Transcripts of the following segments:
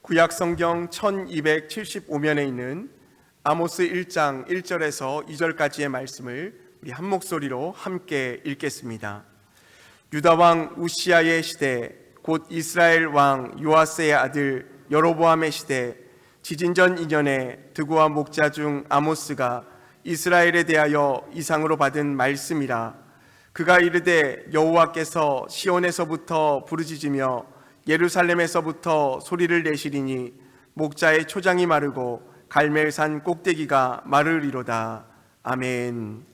구약성경 1275면에 있는 아모스 1장 1절에서 2절까지의 말씀을 우리 한 목소리로 함께 읽겠습니다. 유다 왕 우시아의 시대, 곧 이스라엘 왕 요아스의 아들 여로보암의 시대, 지진전 2년에 드고와 목자 중 아모스가 이스라엘에 대하여 이상으로 받은 말씀이라. 그가 이르되 여호와께서 시온에서부터 부르짖으며 예루살렘에서부터 소리를 내시리니 목자의 초장이 마르고 갈멜산 꼭대기가 마르리로다. 아멘.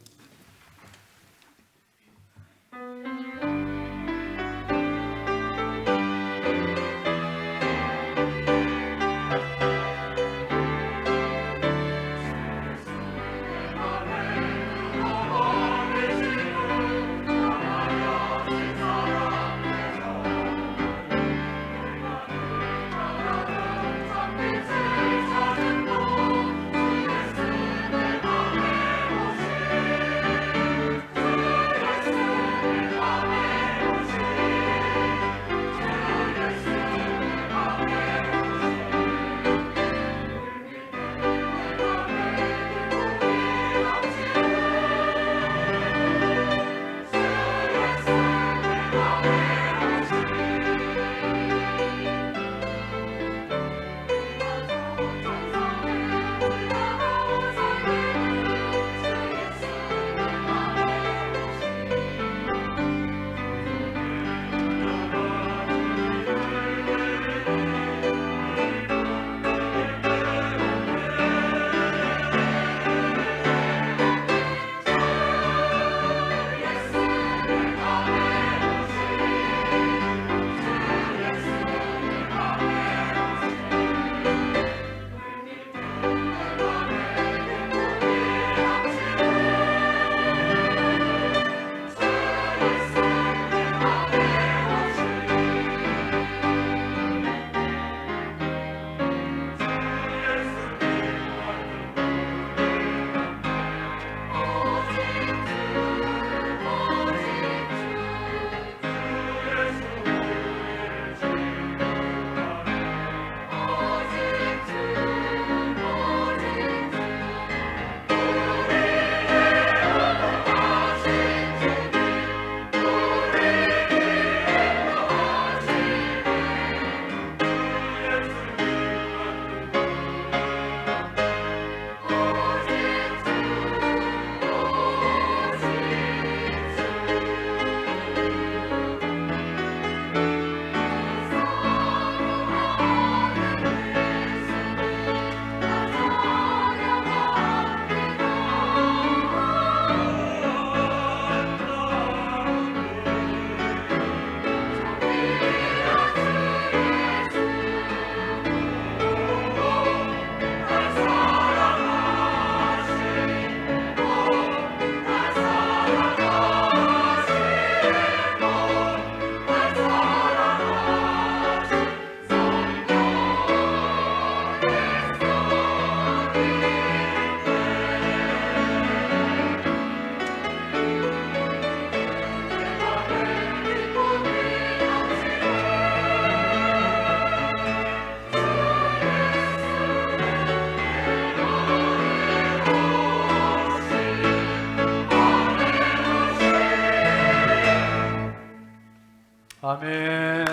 아멘.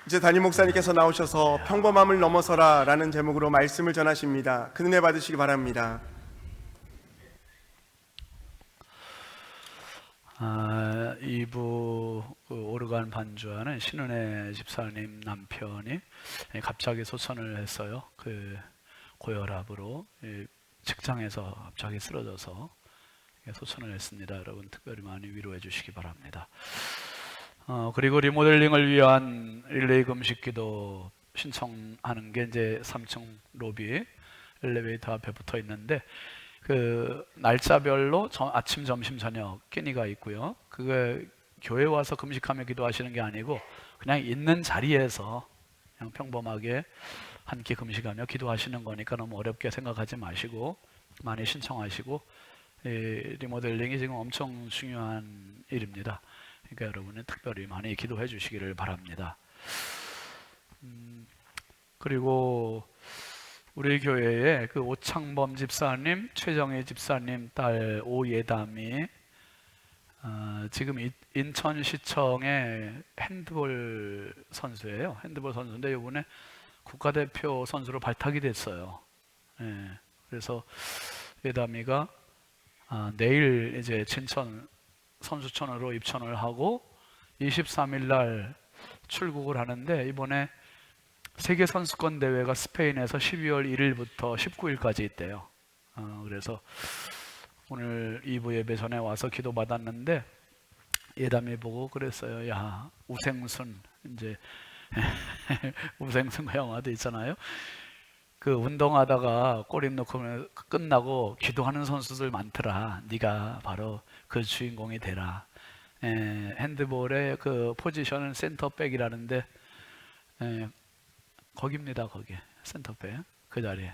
이제 담임 목사님께서 나오셔서 평범함을 넘어서라 라는 제목으로 말씀을 전하십니다. 그 은혜 받으시기 바랍니다. 2부 오르간 반주하는 신은혜 집사님 남편이 갑자기 소천을 했어요. 그 고혈압으로 직장에서 갑자기 쓰러져서 소천을 했습니다. 여러분 특별히 많이 위로해 주시기 바랍니다. 그리고 리모델링을 위한 릴레이 금식 기도 신청하는 게 이제 3층 로비 엘리베이터 앞에 붙어 있는데 그 날짜별로 아침, 점심, 저녁 끼니가 있고요. 그게 교회 와서 금식하며 기도하시는 게 아니고 그냥 있는 자리에서 그냥 평범하게 한 끼 금식하며 기도하시는 거니까 너무 어렵게 생각하지 마시고 많이 신청하시고, 리모델링이 지금 엄청 중요한 일입니다. 그러니까 여러분은 특별히 많이 기도해 주시기를 바랍니다. 그리고 우리 교회에 그 오창범 집사님, 최정혜 집사님 딸 오예담이 지금 인천시청의 핸드볼 선수예요. 핸드볼 선수인데 이번에 국가대표 선수로 발탁이 됐어요. 예, 그래서 예담이가 내일 이제 진천 선수촌으로 입촌을 하고 23일 날 출국을 하는데, 이번에 세계 선수권 대회가 스페인에서 12월 1일부터 19일까지 있대요. 그래서 오늘 2부 예배 전에 와서 기도 받았는데 예담이 보고 그랬어요. 야, 우생순, 이제 우생순 영화도 있잖아요. 그 운동하다가 골 넣고 끝나고 기도하는 선수들 많더라. 네가 바로 그 주인공이 되라. 핸드볼의 그 포지션은 센터백이라는데 거기입니다. 거기 센터백 그 자리에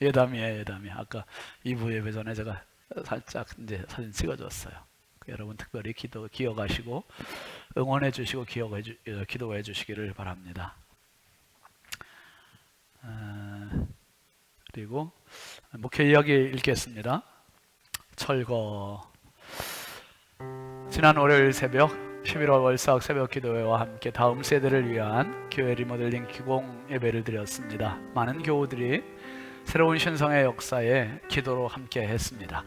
예담이에요. 예담이 아까 2부 예배 전에 제가 살짝 이제 사진 찍어줬어요. 여러분 특별히 기억하시고 응원해 주시고 기도해 주시기를 바랍니다. 그리고 목회 이야기 읽겠습니다. 철거. 지난 월요일 새벽 11월 월삭 새벽 기도회와 함께 다음 세대를 위한 교회 리모델링 기공 예배를 드렸습니다. 많은 교우들이 새로운 신성의 역사에 기도로 함께 했습니다.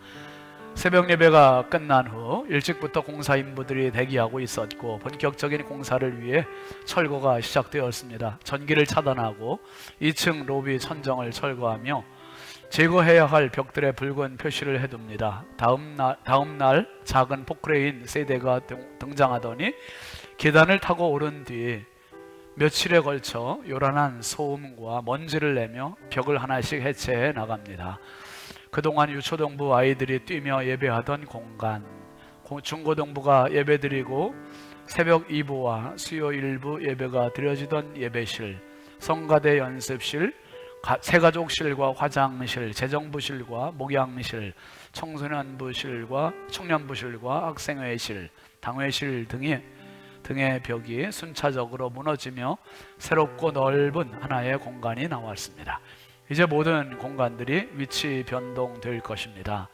새벽 예배가 끝난 후 일찍부터 공사 인부들이 대기하고 있었고 본격적인 공사를 위해 철거가 시작되었습니다. 전기를 차단하고 2층 로비 천정을 철거하며 제거해야 할 벽들의 붉은 표시를 해둡니다. 다음 날 작은 포크레인 세대가 등장하더니 계단을 타고 오른 뒤 며칠에 걸쳐 요란한 소음과 먼지를 내며 벽을 하나씩 해체해 나갑니다. 그동안 유초동부 아이들이 뛰며 예배하던 공간, 중고동부가 예배드리고 새벽 2부와 수요 1부 예배가 드려지던 예배실, 성가대 연습실, 새가족실과 화장실, 재정부실과 목양실, 청소년부실과 청년부실과 학생회실, 당회실 등의 벽이 순차적으로 무너지며 새롭고 넓은 하나의 공간이 나왔습니다. 이제 모든 공간들이 위치 변동될 것입니다.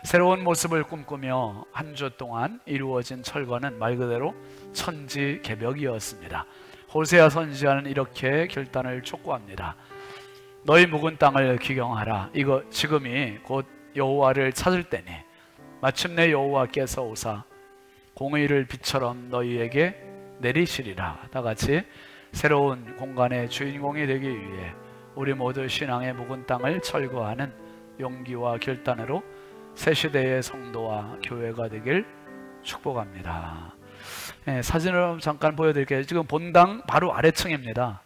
새로운 모습을 꿈꾸며 한 주 동안 이루어진 철거는 말 그대로 천지개벽이었습니다. 호세아 선지자는 이렇게 결단을 촉구합니다. 너희 묵은 땅을 기경하라. 이거 지금이 곧 여호와를 찾을 때니 마침내 여호와께서 오사 공의를 빛처럼 너희에게 내리시리라. 다같이 새로운 공간의 주인공이 되기 위해 우리 모두 신앙의 묵은 땅을 철거하는 용기와 결단으로 새 시대의 성도와 교회가 되길 축복합니다. 사진을 잠깐 보여드릴게요. 지금 본당 바로 아래층입니다.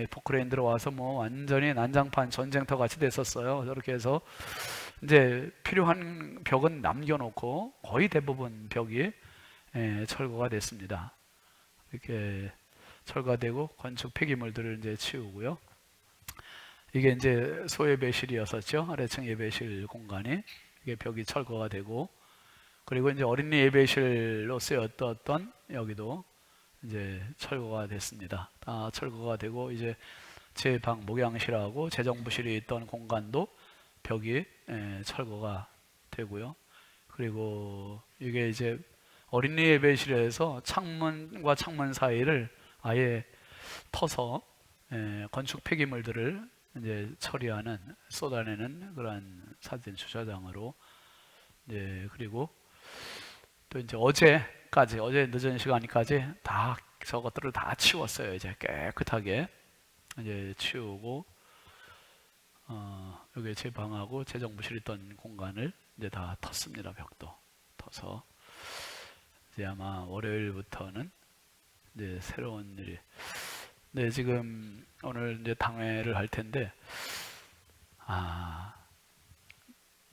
포크레인 들어와서 뭐 완전히 난장판 전쟁터 같이 됐었어요. 저렇게 해서 이제 필요한 벽은 남겨놓고 거의 대부분 벽이 철거가 됐습니다. 이렇게 철거되고 건축 폐기물들을 이제 치우고요. 이게 이제 소예배실이었었죠. 아래층 예배실 공간이 이게 벽이 철거가 되고, 그리고 이제 어린이 예배실로 쓰였던 여기도 이제 철거가 됐습니다. 다 철거가 되고 이제 제 방 목양실하고 재정부실이 있던 공간도 벽이 철거가 되고요. 그리고 이게 이제 어린이 예배실에서 창문과 창문 사이를 아예 터서 건축 폐기물들을 이제 처리하는, 쏟아내는 그런 사진 주차장으로 그리고 또 이제 어제 늦은 시간까지 다 저것들을 다 치웠어요. 이제 깨끗하게 이제 치우고 여기 제 방하고 재정부실 있던 공간을 이제 다 텄습니다. 벽도 터서 이제 아마 월요일부터는 이제 새로운 일이. 네, 지금 오늘 이제 당회를 할 텐데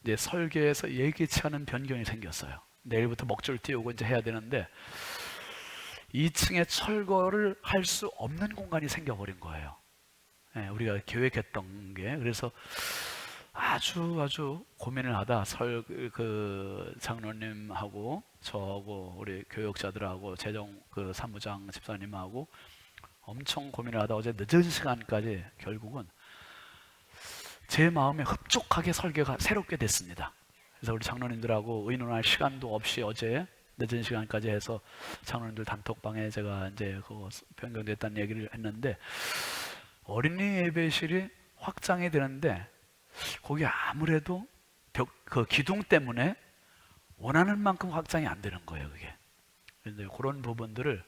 이제 설계에서 예기치 않은 변경이 생겼어요. 내일부터 먹줄 띄우고 이제 해야 되는데 2층에 철거를 할 수 없는 공간이 생겨버린 거예요. 우리가 계획했던 게. 그래서 아주 고민을 하다 그 장로님하고 저하고 우리 교역자들하고 재정 그 사무장 집사님하고 엄청 고민을 하다 어제 늦은 시간까지 결국은 제 마음에 흡족하게 설계가 새롭게 됐습니다. 그래서 우리 장로님들하고 의논할 시간도 없이 어제 늦은 시간까지 해서 장로님들 단톡방에 제가 이제 그거 변경됐다는 얘기를 했는데, 어린이 예배실이 확장이 되는데 거기 아무래도 그 기둥 때문에 원하는 만큼 확장이 안 되는 거예요, 그게. 그런데 그런 부분들을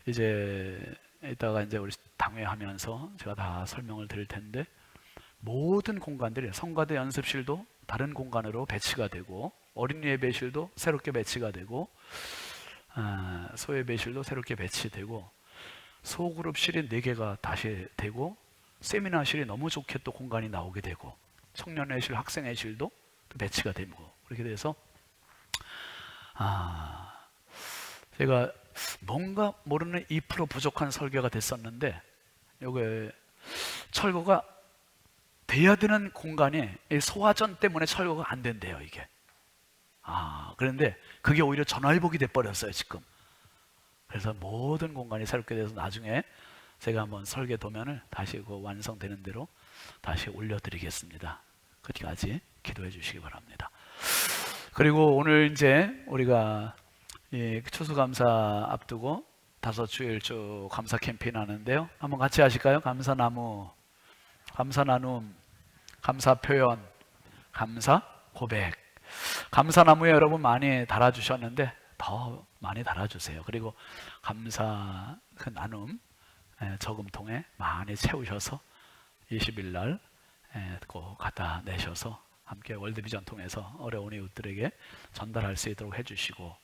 이제 이따가 이제 우리 당회하면서 제가 다 설명을 드릴 텐데, 모든 공간들이 성가대 연습실도 다른 공간으로 배치가 되고, 어린이 예배실도 새롭게 배치가 되고, 소예배실도 새롭게 배치되고, 소그룹실이 4개가 다시 되고, 세미나실이 너무 좋게 또 공간이 나오게 되고, 청년회실, 학생회실도 또 배치가 되고, 그렇게 돼서 제가 뭔가 모르는 2% 부족한 설계가 됐었는데, 요게 철거가 돼야 되는 공간이 소화전 때문에 철거가 안 된대요, 이게. 그런데 그게 오히려 전화위복이 돼버렸어요, 지금. 그래서 모든 공간이 새롭게 돼서 나중에 제가 한번 설계 도면을 다시 그 완성되는 대로 다시 올려드리겠습니다. 그때까지 기도해 주시기 바랍니다. 그리고 오늘 이제 우리가 추수감사 앞두고 5주일 쭉 감사 캠페인 하는데요. 한번 같이 하실까요? 감사나무, 감사나눔, 감사표현, 감사 고백. 감사나무에 여러분 많이 달아주셨는데 더 많이 달아주세요. 그리고 감사 그 나눔 저금통에 많이 채우셔서 20일 날 꼭 갖다 내셔서 함께 월드비전 통해서 어려운 이웃들에게 전달할 수 있도록 해주시고,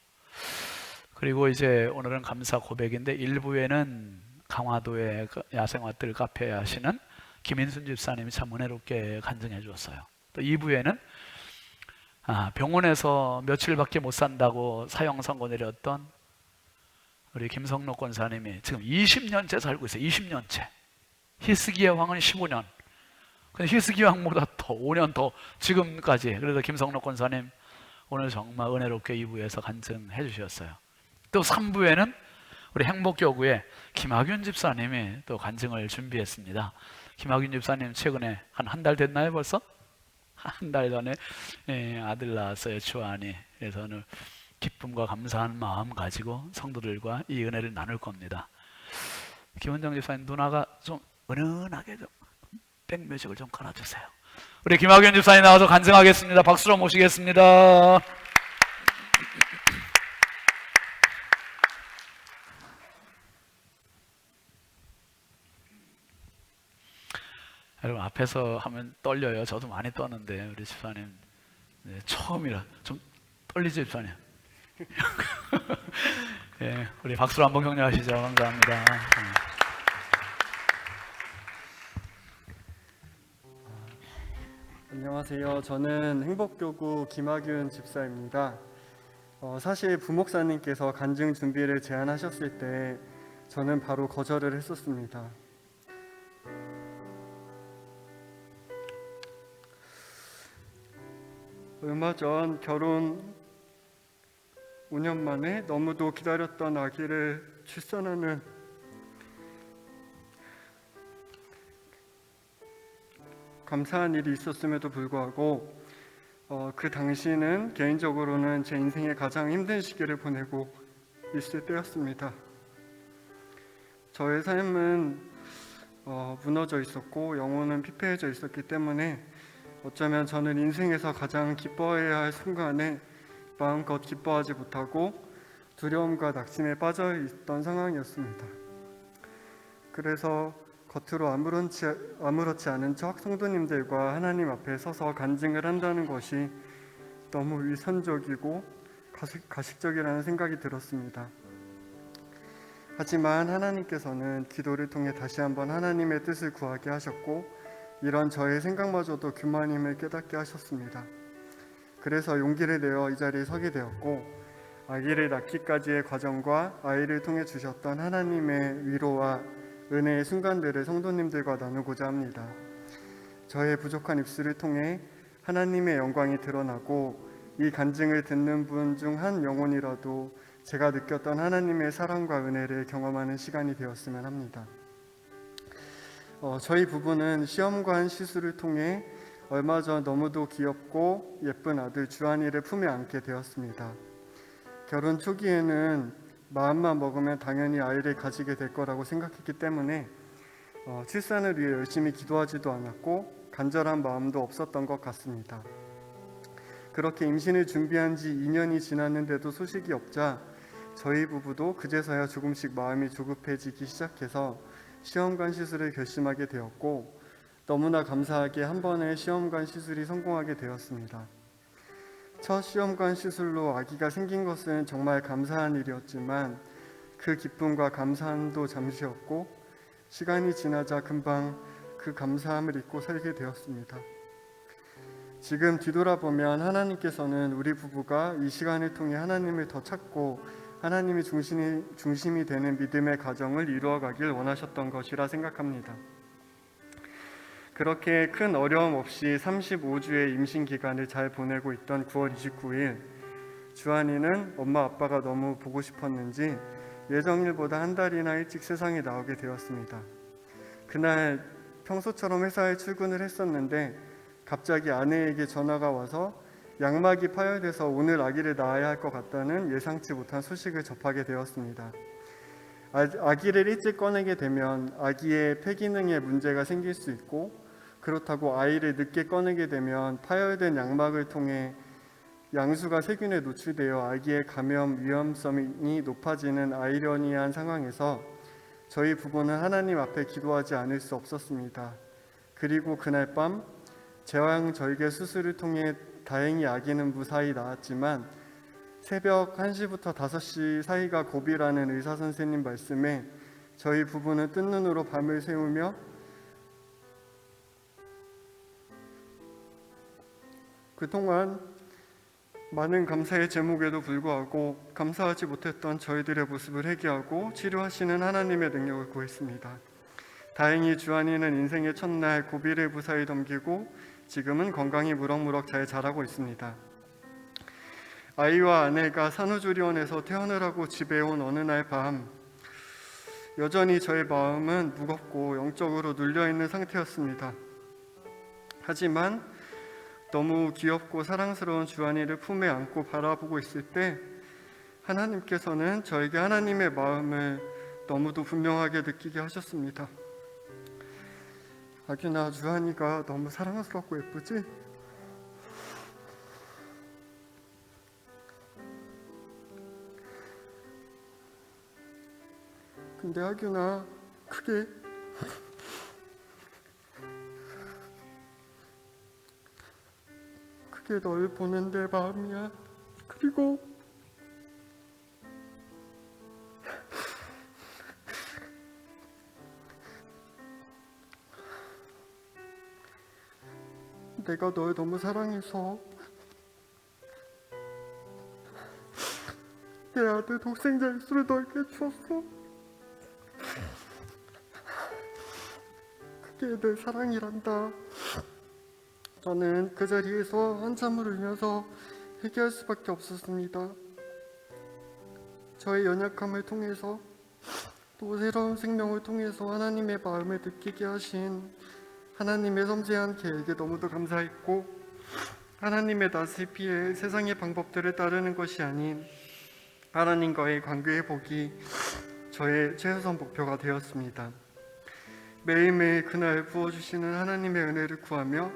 그리고 이제 오늘은 감사 고백인데 1부에는 강화도의 야생화들 카페 하시는 김인순 집사님이 참 은혜롭게 간증해 주었어요. 또 2부에는 병원에서 며칠밖에 못 산다고 사형 선고 내렸던 우리 김성록 권사님이 지금 20년째 살고 있어요. 20년째. 히스기야 왕은 15년. 근데 히스기야 왕보다 더 5년 더 지금까지. 그래서 김성록 권사님 오늘 정말 은혜롭게 2부에서 간증해 주셨어요. 또 3부에는 우리 행복교구의 김학윤 집사님이 또 간증을 준비했습니다. 김학윤 집사님 최근에 한 달 됐나요 벌써? 한 달 전에 아들 낳았어요, 주한이. 그래서 오늘 기쁨과 감사한 마음 가지고 성도들과 이 은혜를 나눌 겁니다. 김원정 집사님 누나가 좀 은은하게 좀 백뮤직을 좀 깔아주세요. 우리 김학윤 집사님 나와서 간증하겠습니다. 박수로 모시겠습니다. 여러분 앞에서 하면 떨려요. 저도 많이 떠는데 우리 집사님 처음이라 좀 떨리죠, 집사님? 우리 박수로 한번 격려하시죠. 감사합니다. 안녕하세요. 저는 행복교구 김학윤 집사입니다. 사실 부목사님께서 간증 준비를 제안하셨을 때 저는 바로 거절을 했었습니다. 얼마 전 결혼 5년 만에 너무도 기다렸던 아기를 출산하는 감사한 일이 있었음에도 불구하고 그 당시는 개인적으로는 제 인생의 가장 힘든 시기를 보내고 있을 때였습니다. 저의 삶은 무너져 있었고 영혼은 피폐해져 있었기 때문에 어쩌면 저는 인생에서 가장 기뻐해야 할 순간에 마음껏 기뻐하지 못하고 두려움과 낙심에 빠져 있던 상황이었습니다. 그래서 겉으로 아무렇지 않은 척 성도님들과 하나님 앞에 서서 간증을 한다는 것이 너무 위선적이고 가식적이라는 생각이 들었습니다. 하지만 하나님께서는 기도를 통해 다시 한번 하나님의 뜻을 구하게 하셨고 이런 저의 생각마저도 교만임을 깨닫게 하셨습니다. 그래서 용기를 내어 이 자리에 서게 되었고, 아기를 낳기까지의 과정과 아이를 통해 주셨던 하나님의 위로와 은혜의 순간들을 성도님들과 나누고자 합니다. 저의 부족한 입술을 통해 하나님의 영광이 드러나고 이 간증을 듣는 분 중 한 영혼이라도 제가 느꼈던 하나님의 사랑과 은혜를 경험하는 시간이 되었으면 합니다. 저희 부부는 시험관 시술을 통해 얼마 전 너무도 귀엽고 예쁜 아들 주한이를 품에 안게 되었습니다. 결혼 초기에는 마음만 먹으면 당연히 아이를 가지게 될 거라고 생각했기 때문에 출산을 위해 열심히 기도하지도 않았고 간절한 마음도 없었던 것 같습니다. 그렇게 임신을 준비한 지 2년이 지났는데도 소식이 없자 저희 부부도 그제서야 조금씩 마음이 조급해지기 시작해서 시험관 시술을 결심하게 되었고 너무나 감사하게 한 번의 시험관 시술이 성공하게 되었습니다. 첫 시험관 시술로 아기가 생긴 것은 정말 감사한 일이었지만 그 기쁨과 감사함도 잠시였고 시간이 지나자 금방 그 감사함을 잊고 살게 되었습니다. 지금 뒤돌아보면 하나님께서는 우리 부부가 이 시간을 통해 하나님을 더 찾고 하나님이 중심이 되는 믿음의 가정을 이루어가길 원하셨던 것이라 생각합니다. 그렇게 큰 어려움 없이 35주의 임신 기간을 잘 보내고 있던 9월 29일 주한이는 엄마 아빠가 너무 보고 싶었는지 예정일보다 한 달이나 일찍 세상에 나오게 되었습니다. 그날 평소처럼 회사에 출근을 했었는데 갑자기 아내에게 전화가 와서 양막이 파열돼서 오늘 아기를 낳아야 할 것 같다는 예상치 못한 소식을 접하게 되었습니다. 아기를 일찍 꺼내게 되면 아기의 폐기능에 문제가 생길 수 있고 그렇다고 아이를 늦게 꺼내게 되면 파열된 양막을 통해 양수가 세균에 노출되어 아기의 감염 위험성이 높아지는 아이러니한 상황에서 저희 부부는 하나님 앞에 기도하지 않을 수 없었습니다. 그리고 그날 밤 제왕절개 수술을 통해 다행히 아기는 무사히 나았지만 새벽 1시부터 5시 사이가 고비라는 의사 선생님 말씀에 저희 부부는 뜬 눈으로 밤을 새우며 그동안 많은 감사의 제목에도 불구하고 감사하지 못했던 저희들의 모습을 회개하고 치료하시는 하나님의 능력을 구했습니다. 다행히 주한이는 인생의 첫날 고비를 무사히 넘기고 지금은 건강히 무럭무럭 잘 자라고 있습니다. 아이와 아내가 산후조리원에서 퇴원을 하고 집에 온 어느 날 밤 여전히 저의 마음은 무겁고 영적으로 눌려있는 상태였습니다. 하지만 너무 귀엽고 사랑스러운 주한이를 품에 안고 바라보고 있을 때 하나님께서는 저에게 하나님의 마음을 너무도 분명하게 느끼게 하셨습니다. 아규나, 주한이가 너무 사랑스럽고 예쁘지? 근데 아규나, 그게 널 보는 내 마음이야. 그리고 내가 널 너무 사랑해서 내 아들 독생자 예수를 너에게 주었어. 그게 내 사랑이란다. 저는 그 자리에서 한참을 울면서 회개할 수밖에 없었습니다. 저의 연약함을 통해서 또 새로운 생명을 통해서 하나님의 마음을 느끼게 하신 하나님의 섬세한 계획에 너무도 감사했고 하나님의 낯을 피해 세상의 방법들을 따르는 것이 아닌 하나님과의 관계의 복이 저의 최우선 목표가 되었습니다. 매일매일 그날 부어주시는 하나님의 은혜를 구하며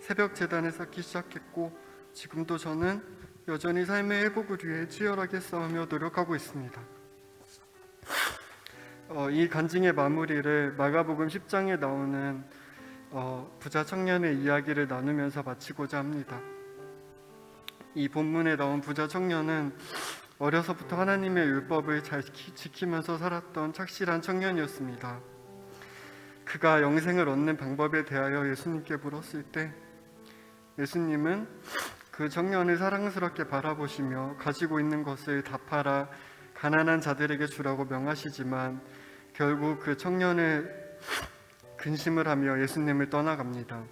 새벽 제단을 쌓기 시작했고 지금도 저는 여전히 삶의 회복을 위해 치열하게 싸우며 노력하고 있습니다. 이 간증의 마무리를 마가복음 10장에 나오는 부자 청년의 이야기를 나누면서 마치고자 합니다. 이 본문에 나온 부자 청년은 어려서부터 하나님의 율법을 잘 지키면서 살았던 착실한 청년이었습니다. 그가 영생을 얻는 방법에 대하여 예수님께 물었을 때 예수님은 그 청년을 사랑스럽게 바라보시며 가지고 있는 것을 다 팔아 가난한 자들에게 주라고 명하시지만 결국 그 청년을 근심을 하며 예수님을 떠나갑니다.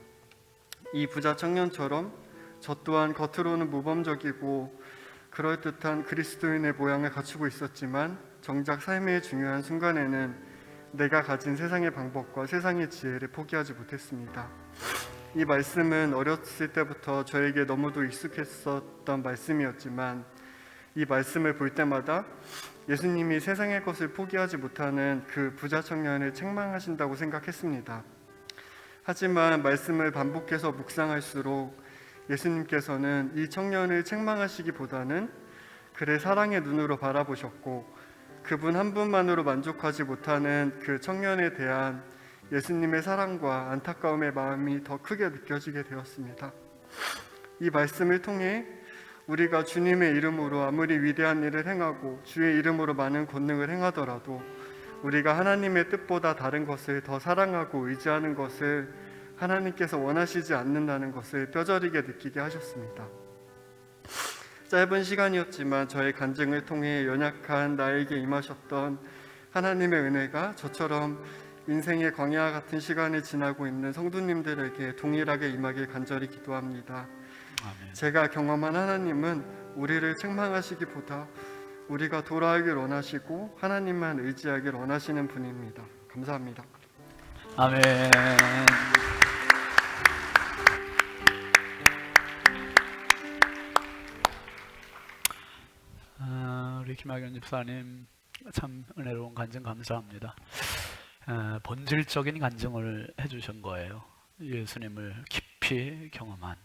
이 부자 청년처럼 저 또한 겉으로는 모범적이고 그럴듯한 그리스도인의 모양을 갖추고 있었지만 정작 삶의 중요한 순간에는 내가 가진 세상의 방법과 세상의 지혜를 포기하지 못했습니다. 이 말씀은 어렸을 때부터 저에게 너무도 익숙했었던 말씀이었지만 이 말씀을 볼 때마다 예수님이 세상의 것을 포기하지 못하는 그 부자 청년을 책망하신다고 생각했습니다. 하지만 말씀을 반복해서 묵상할수록 예수님께서는 이 청년을 책망하시기보다는 그를 사랑의 눈으로 바라보셨고 그분 한 분만으로 만족하지 못하는 그 청년에 대한 예수님의 사랑과 안타까움의 마음이 더 크게 느껴지게 되었습니다. 이 말씀을 통해 우리가 주님의 이름으로 아무리 위대한 일을 행하고 주의 이름으로 많은 권능을 행하더라도 우리가 하나님의 뜻보다 다른 것을 더 사랑하고 의지하는 것을 하나님께서 원하시지 않는다는 것을 뼈저리게 느끼게 하셨습니다. 짧은 시간이었지만 저의 간증을 통해 연약한 나에게 임하셨던 하나님의 은혜가 저처럼 인생의 광야 같은 시간을 지나고 있는 성도님들에게 동일하게 임하길 간절히 기도합니다. 아멘. 제가 경험한 하나님은 우리를 책망하시기보다 우리가 돌아오길 원하시고 하나님만 의지하길 원하시는 분입니다. 감사합니다. 아멘. 우리 김학연 집사님 참 은혜로운 간증 감사합니다. 본질적인 간증을 해주신 거예요. 예수님을 깊이 경험한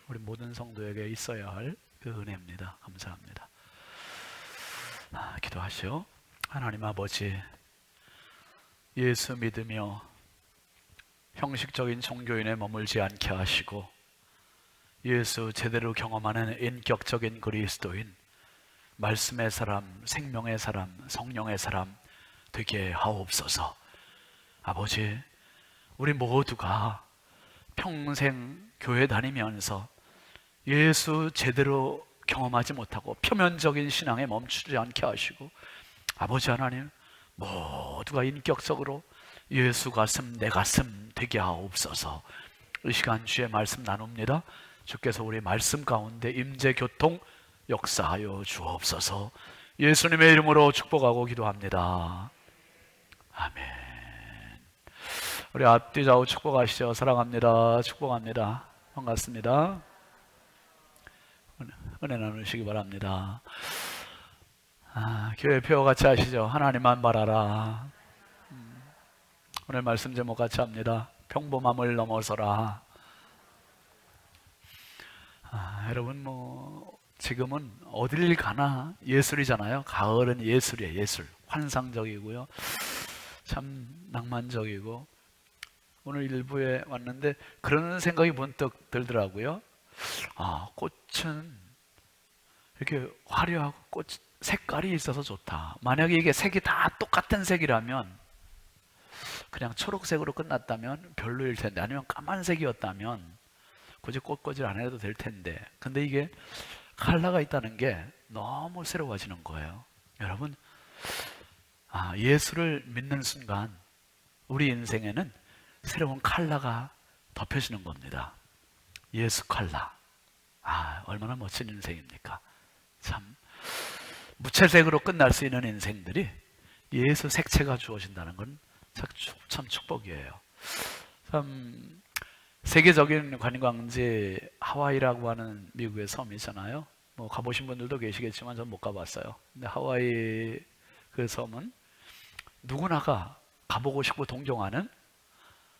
우리 모든 성도에게 있어야 할 그 은혜입니다. 감사합니다. 기도하시오. 하나님 아버지, 예수 믿으며 형식적인 종교인에 머물지 않게 하시고 예수 제대로 경험하는 인격적인 그리스도인, 말씀의 사람, 생명의 사람, 성령의 사람 되게 하옵소서. 아버지, 우리 모두가 평생 교회 다니면서 예수 제대로 경험하지 못하고 표면적인 신앙에 멈추지 않게 하시고 아버지 하나님, 모두가 인격적으로 예수 가슴 내 가슴 되게 하옵소서. 이 시간 주의 말씀 나눕니다. 주께서 우리 말씀 가운데 임재 교통 역사하여 주옵소서. 예수님의 이름으로 축복하고 기도합니다. 아멘. 우리 앞뒤 좌우 축복하시죠. 사랑합니다. 축복합니다. 반갑습니다. 은혜 나누시기 바랍니다. 교회 표어 같이 하시죠. 하나님만 바라라. 오늘 말씀 제목 같이 합니다. 평범함을 넘어서라. 여러분 지금은 어딜 가나 예술이잖아요. 가을은 예술이에요. 예술. 환상적이고요. 참 낭만적이고 오늘 일부에 왔는데 그런 생각이 문득 들더라고요. 꽃은 이렇게 화려하고 꽃 색깔이 있어서 좋다. 만약에 이게 색이 다 똑같은 색이라면 그냥 초록색으로 끝났다면 별로일 텐데, 아니면 까만색이었다면 굳이 꽃꽂이를 안 해도 될 텐데, 근데 이게 컬러가 있다는 게 너무 새로워지는 거예요. 여러분, 예수를 믿는 순간 우리 인생에는 새로운 컬러가 덮여지는 겁니다. 예수 컬러. 얼마나 멋진 인생입니까? 참 무채색으로 끝날 수 있는 인생들이 예수 색채가 주어진다는 건 참 축복이에요. 참 세계적인 관광지 하와이라고 하는 미국의 섬이잖아요. 가보신 분들도 계시겠지만 전 못 가봤어요. 근데 하와이 그 섬은 누구나가 가보고 싶고 동경하는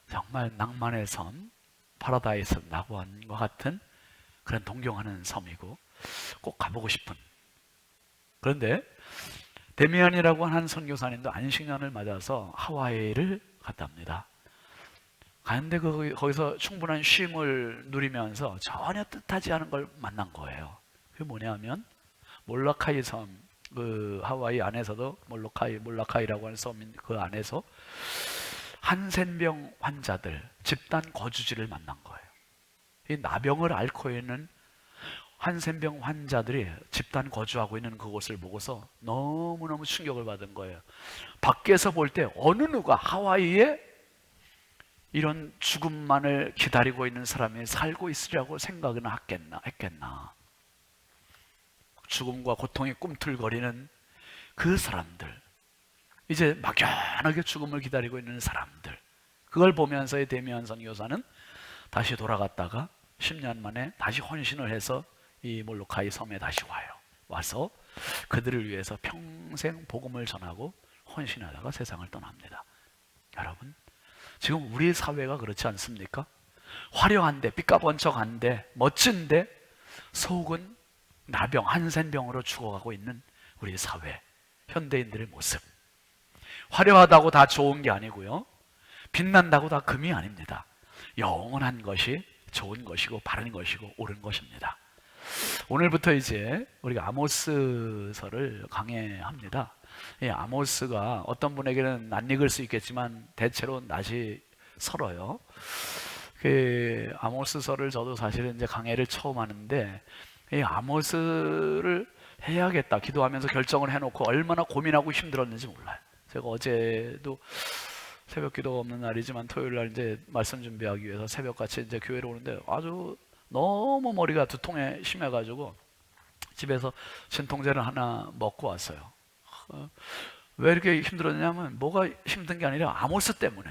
정말 낭만의 섬, 파라다이스라고 하는 것 같은 그런 동경하는 섬이고 꼭 가보고 싶은. 그런데 데미안이라고 하는 선교사님도 안식년을 맞아서 하와이를 갔답니다. 가는데 거기서 충분한 쉼을 누리면서 전혀 뜻하지 않은 걸 만난 거예요. 그게 뭐냐면 몰라카이 섬, 그 하와이 안에서도 몰라카이라고 하는 섬인 그 안에서 한센병 환자들 집단 거주지를 만난 거예요. 이 나병을 앓고 있는 한센병 환자들이 집단 거주하고 있는 그곳을 보고서 너무너무 충격을 받은 거예요. 밖에서 볼 때 어느 누가 하와이에 이런 죽음만을 기다리고 있는 사람이 살고 있으리라고 생각은 했겠나? 죽음과 고통이 꿈틀거리는 그 사람들, 이제 막연하게 죽음을 기다리고 있는 사람들, 그걸 보면서의 데미안 선교사는 다시 돌아갔다가 10년 만에 다시 헌신을 해서 이 몰로카이 섬에 다시 와서 그들을 위해서 평생 복음을 전하고 헌신하다가 세상을 떠납니다. 여러분, 지금 우리 사회가 그렇지 않습니까? 화려한데, 삐까번쩍한데, 멋진데 속은 나병, 한센병으로 죽어가고 있는 우리 사회, 현대인들의 모습. 화려하다고 다 좋은 게 아니고요, 빛난다고 다 금이 아닙니다. 영원한 것이 좋은 것이고 바른 것이고 옳은 것입니다. 오늘부터 이제 우리가 아모스서를 강해합니다. 이 아모스가 어떤 분에게는 낯익을 수 있겠지만 대체로 낯이 설어요. 그 아모스서를 저도 사실은 이제 강해를 처음 하는데, 이 아모스를 해야겠다 기도하면서 결정을 해놓고 얼마나 고민하고 힘들었는지 몰라요. 제가 어제도 새벽 기도가 없는 날이지만 토요일 날 이제 말씀 준비하기 위해서 새벽같이 이제 교회로 오는데 아주 너무 머리가 두통에 심해가지고 집에서 진통제를 하나 먹고 왔어요. 왜 이렇게 힘들었냐면 뭐가 힘든 게 아니라 아모스 때문에.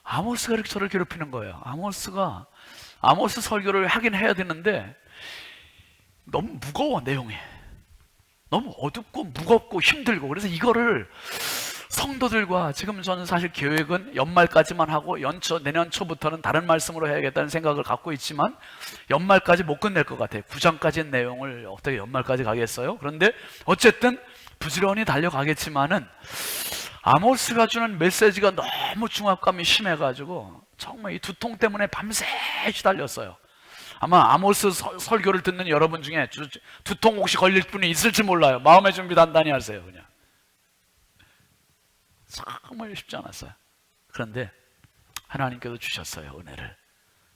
아모스가 이렇게 저를 괴롭히는 거예요. 아모스 설교를 하긴 해야 되는데 너무 무거워, 내용이. 너무 어둡고 무겁고 힘들고. 그래서 이거를 성도들과, 지금 저는 사실 계획은 연말까지만 하고 내년 초부터는 다른 말씀으로 해야겠다는 생각을 갖고 있지만 연말까지 못 끝낼 것 같아요. 9장까지의 내용을 어떻게 연말까지 가겠어요? 그런데 어쨌든 부지런히 달려가겠지만은 아모스가 주는 메시지가 너무 중압감이 심해가지고 정말 이 두통 때문에 밤새 시달렸어요. 아마 아모스 설교를 듣는 여러분 중에 두통 혹시 걸릴 분이 있을지 몰라요. 마음의 준비 단단히 하세요. 그냥 정말 쉽지 않았어요. 그런데 하나님께서 주셨어요. 은혜를,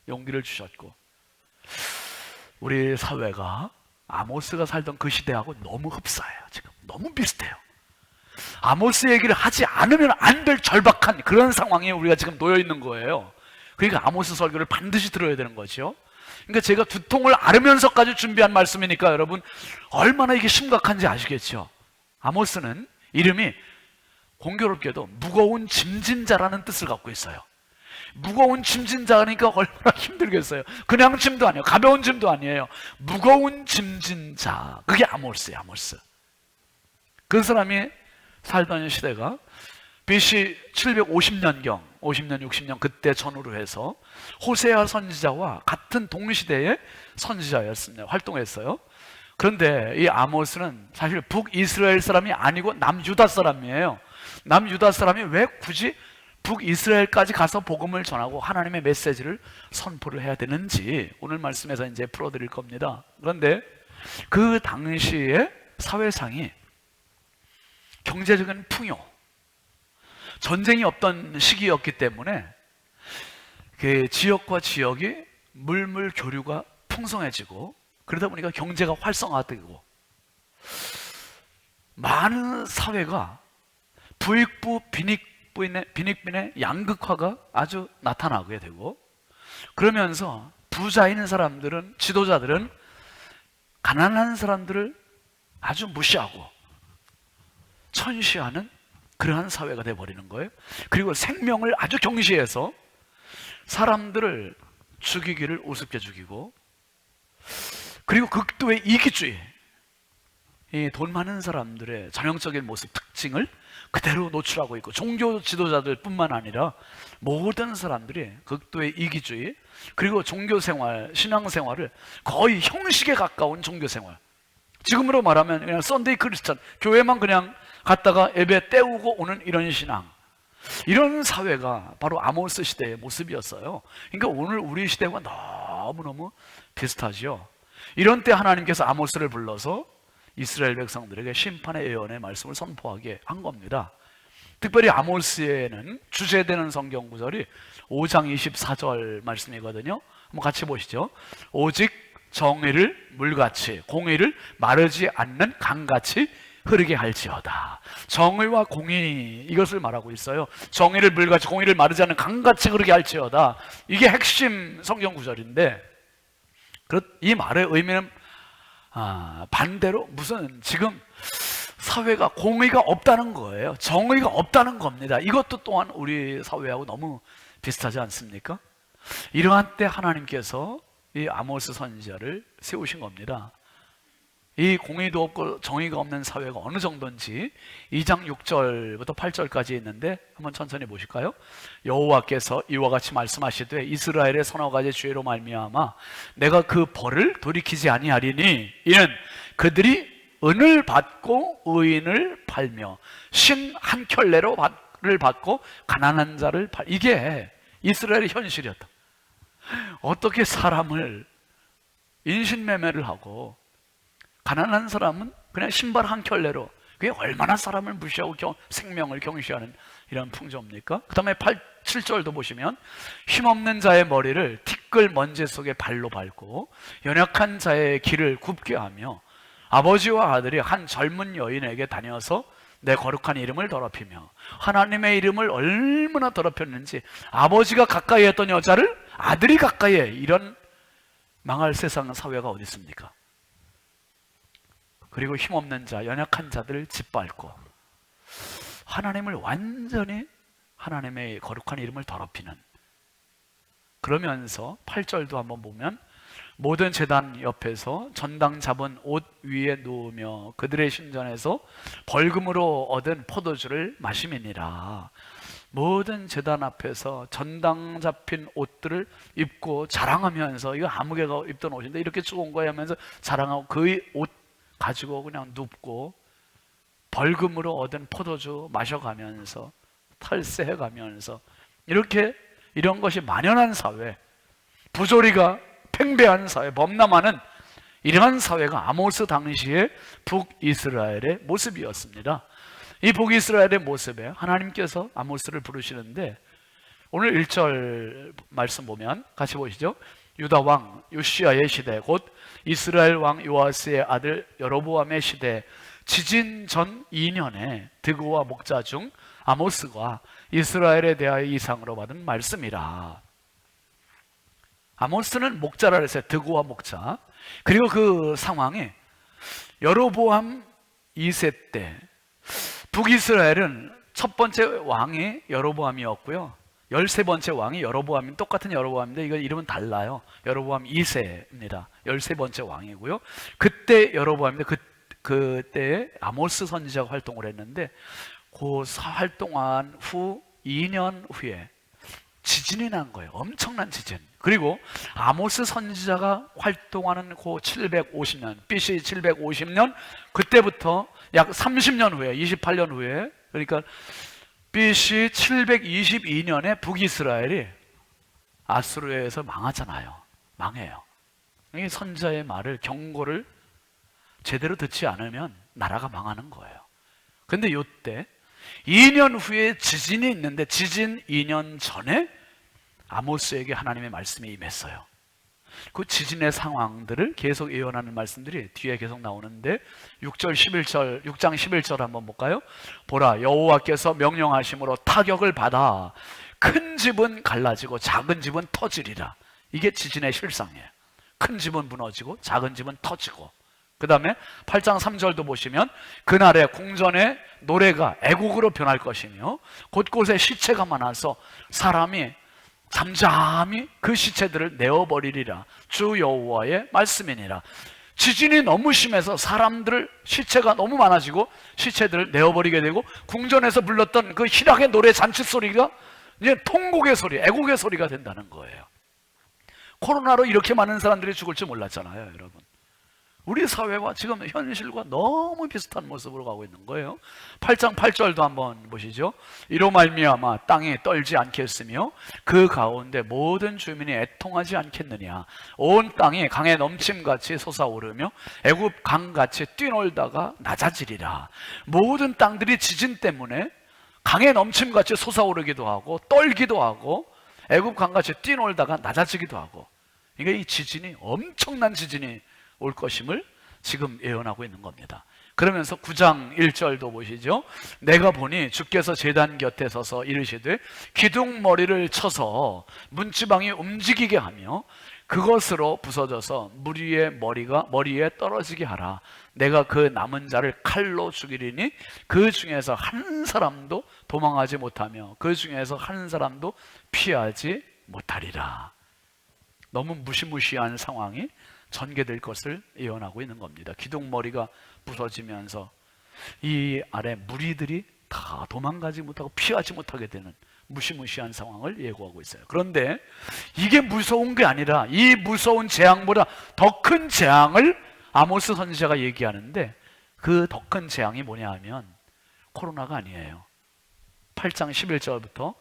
용기를 주셨고. 우리 사회가 아모스가 살던 그 시대하고 너무 흡사해요. 지금 너무 비슷해요. 아모스 얘기를 하지 않으면 안 될 절박한 그런 상황에 우리가 지금 놓여 있는 거예요. 그러니까 아모스 설교를 반드시 들어야 되는 거죠. 그러니까 제가 두통을 앓으면서까지 준비한 말씀이니까 여러분 얼마나 이게 심각한지 아시겠죠? 아모스는 이름이 공교롭게도 무거운 짐진 자라는 뜻을 갖고 있어요. 무거운 짐진 자니까 얼마나 힘들겠어요. 그냥 짐도 아니에요. 가벼운 짐도 아니에요. 무거운 짐진 자, 그게 아모스예요. 아모스. 그 사람이 살던 시대가 BC 750년경 50년 60년 그때 전후로 해서 호세아 선지자와 같은 동시대의 선지자였습니다. 활동했어요. 그런데 이 아모스는 사실 북이스라엘 사람이 아니고 남유다 사람이에요. 남유다 사람이 왜 굳이 북이스라엘까지 가서 복음을 전하고 하나님의 메시지를 선포를 해야 되는지 오늘 말씀에서 이제 풀어드릴 겁니다. 그런데 그 당시의 사회상이 경제적인 풍요, 전쟁이 없던 시기였기 때문에 그 지역과 지역이 물물 교류가 풍성해지고 그러다 보니까 경제가 활성화되고 많은 사회가 부익부 빈익빈의 양극화가 아주 나타나게 되고, 그러면서 부자인 사람들은, 지도자들은 가난한 사람들을 아주 무시하고 천시하는 그러한 사회가 되어버리는 거예요. 그리고 생명을 아주 경시해서 사람들을 죽이기를 우습게 죽이고, 그리고 극도의 이기주의, 이 돈 많은 사람들의 전형적인 모습, 특징을 그대로 노출하고 있고, 종교 지도자들 뿐만 아니라 모든 사람들이 극도의 이기주의, 그리고 종교생활, 신앙생활을 거의 형식에 가까운 종교생활, 지금으로 말하면 그냥 썬데이 크리스찬, 교회만 그냥 갔다가 예배 때우고 오는 이런 신앙, 이런 사회가 바로 아모스 시대의 모습이었어요. 그러니까 오늘 우리 시대와 너무너무 비슷하죠. 이런 때 하나님께서 아모스를 불러서 이스라엘 백성들에게 심판의 예언의 말씀을 선포하게 한 겁니다. 특별히 아모스에는 주제되는 성경 구절이 5장 24절 말씀이거든요. 한번 같이 보시죠. 오직 정의를 물같이, 공의를 마르지 않는 강같이 흐르게 할지어다. 정의와 공의, 이것을 말하고 있어요. 정의를 물같이 공의를 마르지 않는 강같이 흐르게 할지어다. 이게 핵심 성경 구절인데, 이 말의 의미는 반대로 무슨 지금 사회가 공의가 없다는 거예요. 정의가 없다는 겁니다. 이것도 또한 우리 사회하고 너무 비슷하지 않습니까? 이러한 때 하나님께서 이 아모스 선지자를 세우신 겁니다. 이 공의도 없고 정의가 없는 사회가 어느 정도인지 2장 6절부터 8절까지 있는데 한번 천천히 보실까요? 여호와께서 이와 같이 말씀하시되 이스라엘의 서너 가지 죄로 말미암아 내가 그 벌을 돌이키지 아니하리니 이는 그들이 은을 받고 의인을 팔며 신 한 켤레로 를 받고 가난한 자를 이게 이스라엘의 현실이었다. 어떻게 사람을 인신매매를 하고 가난한 사람은 그냥 신발 한 켤레로, 그게 얼마나 사람을 무시하고 생명을 경시하는 이런 풍조입니까? 그 다음에 7절도 보시면 힘없는 자의 머리를 티끌 먼지 속에 발로 밟고 연약한 자의 길을 굽게 하며 아버지와 아들이 한 젊은 여인에게 다녀서 내 거룩한 이름을 더럽히며 하나님의 이름을 얼마나 더럽혔는지 아버지가 가까이 했던 여자를 아들이 가까이 해. 이런 망할 세상 사회가 어디 있습니까? 그리고 힘없는 자, 연약한 자들을 짓밟고 하나님을 완전히 하나님의 거룩한 이름을 더럽히는, 그러면서 8절도 한번 보면 모든 제단 옆에서 전당 잡은 옷 위에 누우며 그들의 신전에서 벌금으로 얻은 포도주를 마시미니라. 모든 제단 앞에서 전당 잡힌 옷들을 입고 자랑하면서, 이거 아무개가 입던 옷인데 이렇게 좋은 거야 하면서 자랑하고 그 옷 가지고 그냥 눕고 벌금으로 얻은 포도주 마셔가면서 탈세해가면서 이렇게 이런 것이 만연한 사회, 부조리가 팽배한 사회, 범람하는 이러한 사회가 아모스 당시의 북이스라엘의 모습이었습니다. 이 북이스라엘의 모습에 하나님께서 아모스를 부르시는데 오늘 1절 말씀 보면 같이 보시죠. 유다 왕 요시야의 시대 곧 이스라엘 왕 요아스의 아들 여로보암의 시대 지진 전 2년에 드고와 목자 중 아모스가 이스라엘에 대하여 이상으로 받은 말씀이라. 아모스는 목자라 그랬어요. 드고와 목자. 그리고 그 상황이 여로보암 2세 때 북이스라엘은 첫 번째 왕이 여로보암이었고요 13번째 왕이 여로보암인, 똑같은 여로보암인데 이거 이름은 달라요. 여로보암 2세입니다 13번째 왕이고요. 그때 여로보암인데 그때 아모스 선지자가 활동을 했는데 그 활동한 후 2년 후에 지진이 난 거예요. 엄청난 지진. 그리고 아모스 선지자가 활동하는 그 750년, BC 750년, 그때부터 약 30년 후에, 28년 후에, 그러니까 BC 722년에 북이스라엘이 아수르에 의해서 망하잖아요. 망해요. 이 선지자의 말을, 경고를 제대로 듣지 않으면 나라가 망하는 거예요. 근데 이때 2년 후에 지진이 있는데 지진 2년 전에 아모스에게 하나님의 말씀이 임했어요. 그 지진의 상황들을 계속 예언하는 말씀들이 뒤에 계속 나오는데 6장 11절 한번 볼까요? 보라, 여호와께서 명령하심으로 타격을 받아 큰 집은 갈라지고 작은 집은 터지리라. 이게 지진의 실상이에요. 큰 집은 무너지고 작은 집은 터지고. 그 다음에 8장 3절도 보시면 그날에 궁전의 노래가 애곡으로 변할 것이며 곳곳에 시체가 많아서 사람이 잠잠히 그 시체들을 내어버리리라. 주 여호와의 말씀이니라. 지진이 너무 심해서 사람들 시체가 너무 많아지고 시체들을 내어버리게 되고 궁전에서 불렀던 그 희락의 노래 잔치 소리가 이제 통곡의 소리, 애곡의 소리가 된다는 거예요. 코로나로 이렇게 많은 사람들이 죽을 줄 몰랐잖아요, 여러분. 우리 사회와 지금 현실과 너무 비슷한 모습으로 가고 있는 거예요. 8장 8절도 한번 보시죠. 이로 말미암아 땅이 떨지 않겠으며 그 가운데 모든 주민이 애통하지 않겠느냐. 온 땅이 강에 넘침같이 솟아오르며 애굽 강같이 뛰놀다가 낮아지리라. 모든 땅들이 지진 때문에 강에 넘침같이 솟아오르기도 하고 떨기도 하고 애굽 강같이 뛰놀다가 낮아지기도 하고, 그러니까 이 지진이, 엄청난 지진이 올 것임을 지금 예언하고 있는 겁니다. 그러면서 9장 1절도 보시죠. 내가 보니 주께서 제단 곁에 서서 이르시되 기둥머리를 쳐서 문지방이 움직이게 하며 그것으로 부서져서 무리의 머리에 떨어지게 하라. 내가 그 남은 자를 칼로 죽이리니 그 중에서 한 사람도 도망하지 못하며 그 중에서 한 사람도 피하지 못하리라. 너무 무시무시한 상황이 전개될 것을 예언하고 있는 겁니다. 기둥머리가 부서지면서 이 아래 무리들이 다 도망가지 못하고 피하지 못하게 되는 무시무시한 상황을 예고하고 있어요. 그런데 이게 무서운 게 아니라 이 무서운 재앙보다 더 큰 재앙을 아모스 선지자가 얘기하는데, 그 더 큰 재앙이 뭐냐 하면 코로나가 아니에요. 8장 11절부터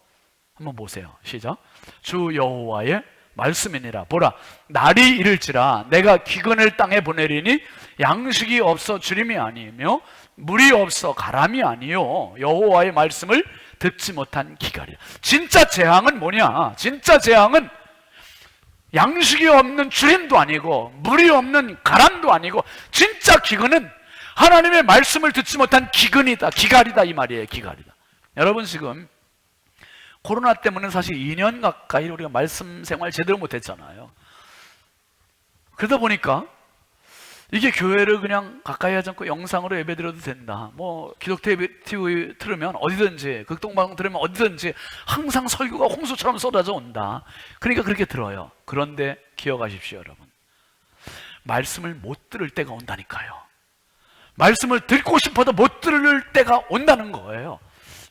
한번 보세요. 시작. 주 여호와의 말씀이니라. 보라, 날이 이를지라 내가 기근을 땅에 보내리니 양식이 없어 주림이 아니며 물이 없어 가람이 아니요 여호와의 말씀을 듣지 못한 기갈이라. 진짜 재앙은 뭐냐? 진짜 재앙은 양식이 없는 주림도 아니고 물이 없는 가람도 아니고, 진짜 기근은 하나님의 말씀을 듣지 못한 기근이다, 기갈이다, 이 말이에요. 기갈이다. 여러분, 지금 코로나 때문에 사실 2년 가까이 우리가 말씀 생활 제대로 못했잖아요. 그러다 보니까 이게 교회를 그냥 가까이 하지 않고 영상으로 예배드려도 된다, 뭐 기독 TV 틀으면 어디든지, 극동방송 들으면 어디든지 항상 설교가 홍수처럼 쏟아져 온다, 그러니까 그렇게 들어요. 그런데 기억하십시오, 여러분. 말씀을 못 들을 때가 온다니까요. 말씀을 듣고 싶어도 못 들을 때가 온다는 거예요.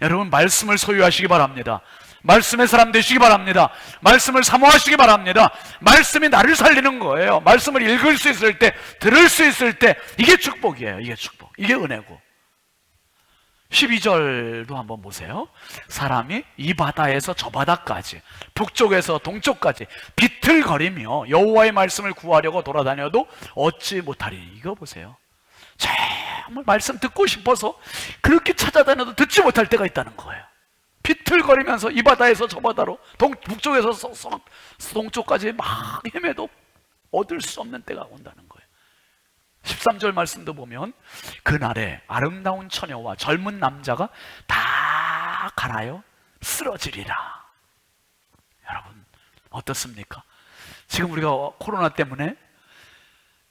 여러분, 말씀을 소유하시기 바랍니다. 말씀의 사람 되시기 바랍니다. 말씀을 사모하시기 바랍니다. 말씀이 나를 살리는 거예요. 말씀을 읽을 수 있을 때, 들을 수 있을 때, 이게 축복이에요. 이게 축복, 이게 은혜고. 12절도 한번 보세요. 사람이 이 바다에서 저 바다까지, 북쪽에서 동쪽까지 비틀거리며 여호와의 말씀을 구하려고 돌아다녀도 얻지 못하리니. 이거 보세요. 정말 말씀 듣고 싶어서 그렇게 찾아다녀도 듣지 못할 때가 있다는 거예요. 비틀거리면서 이 바다에서 저 바다로, 북쪽에서 동쪽까지 막 헤매도 얻을 수 없는 때가 온다는 거예요. 13절 말씀도 보면 그날에 아름다운 처녀와 젊은 남자가 다 갈아요 쓰러지리라. 여러분, 어떻습니까? 지금 우리가 코로나 때문에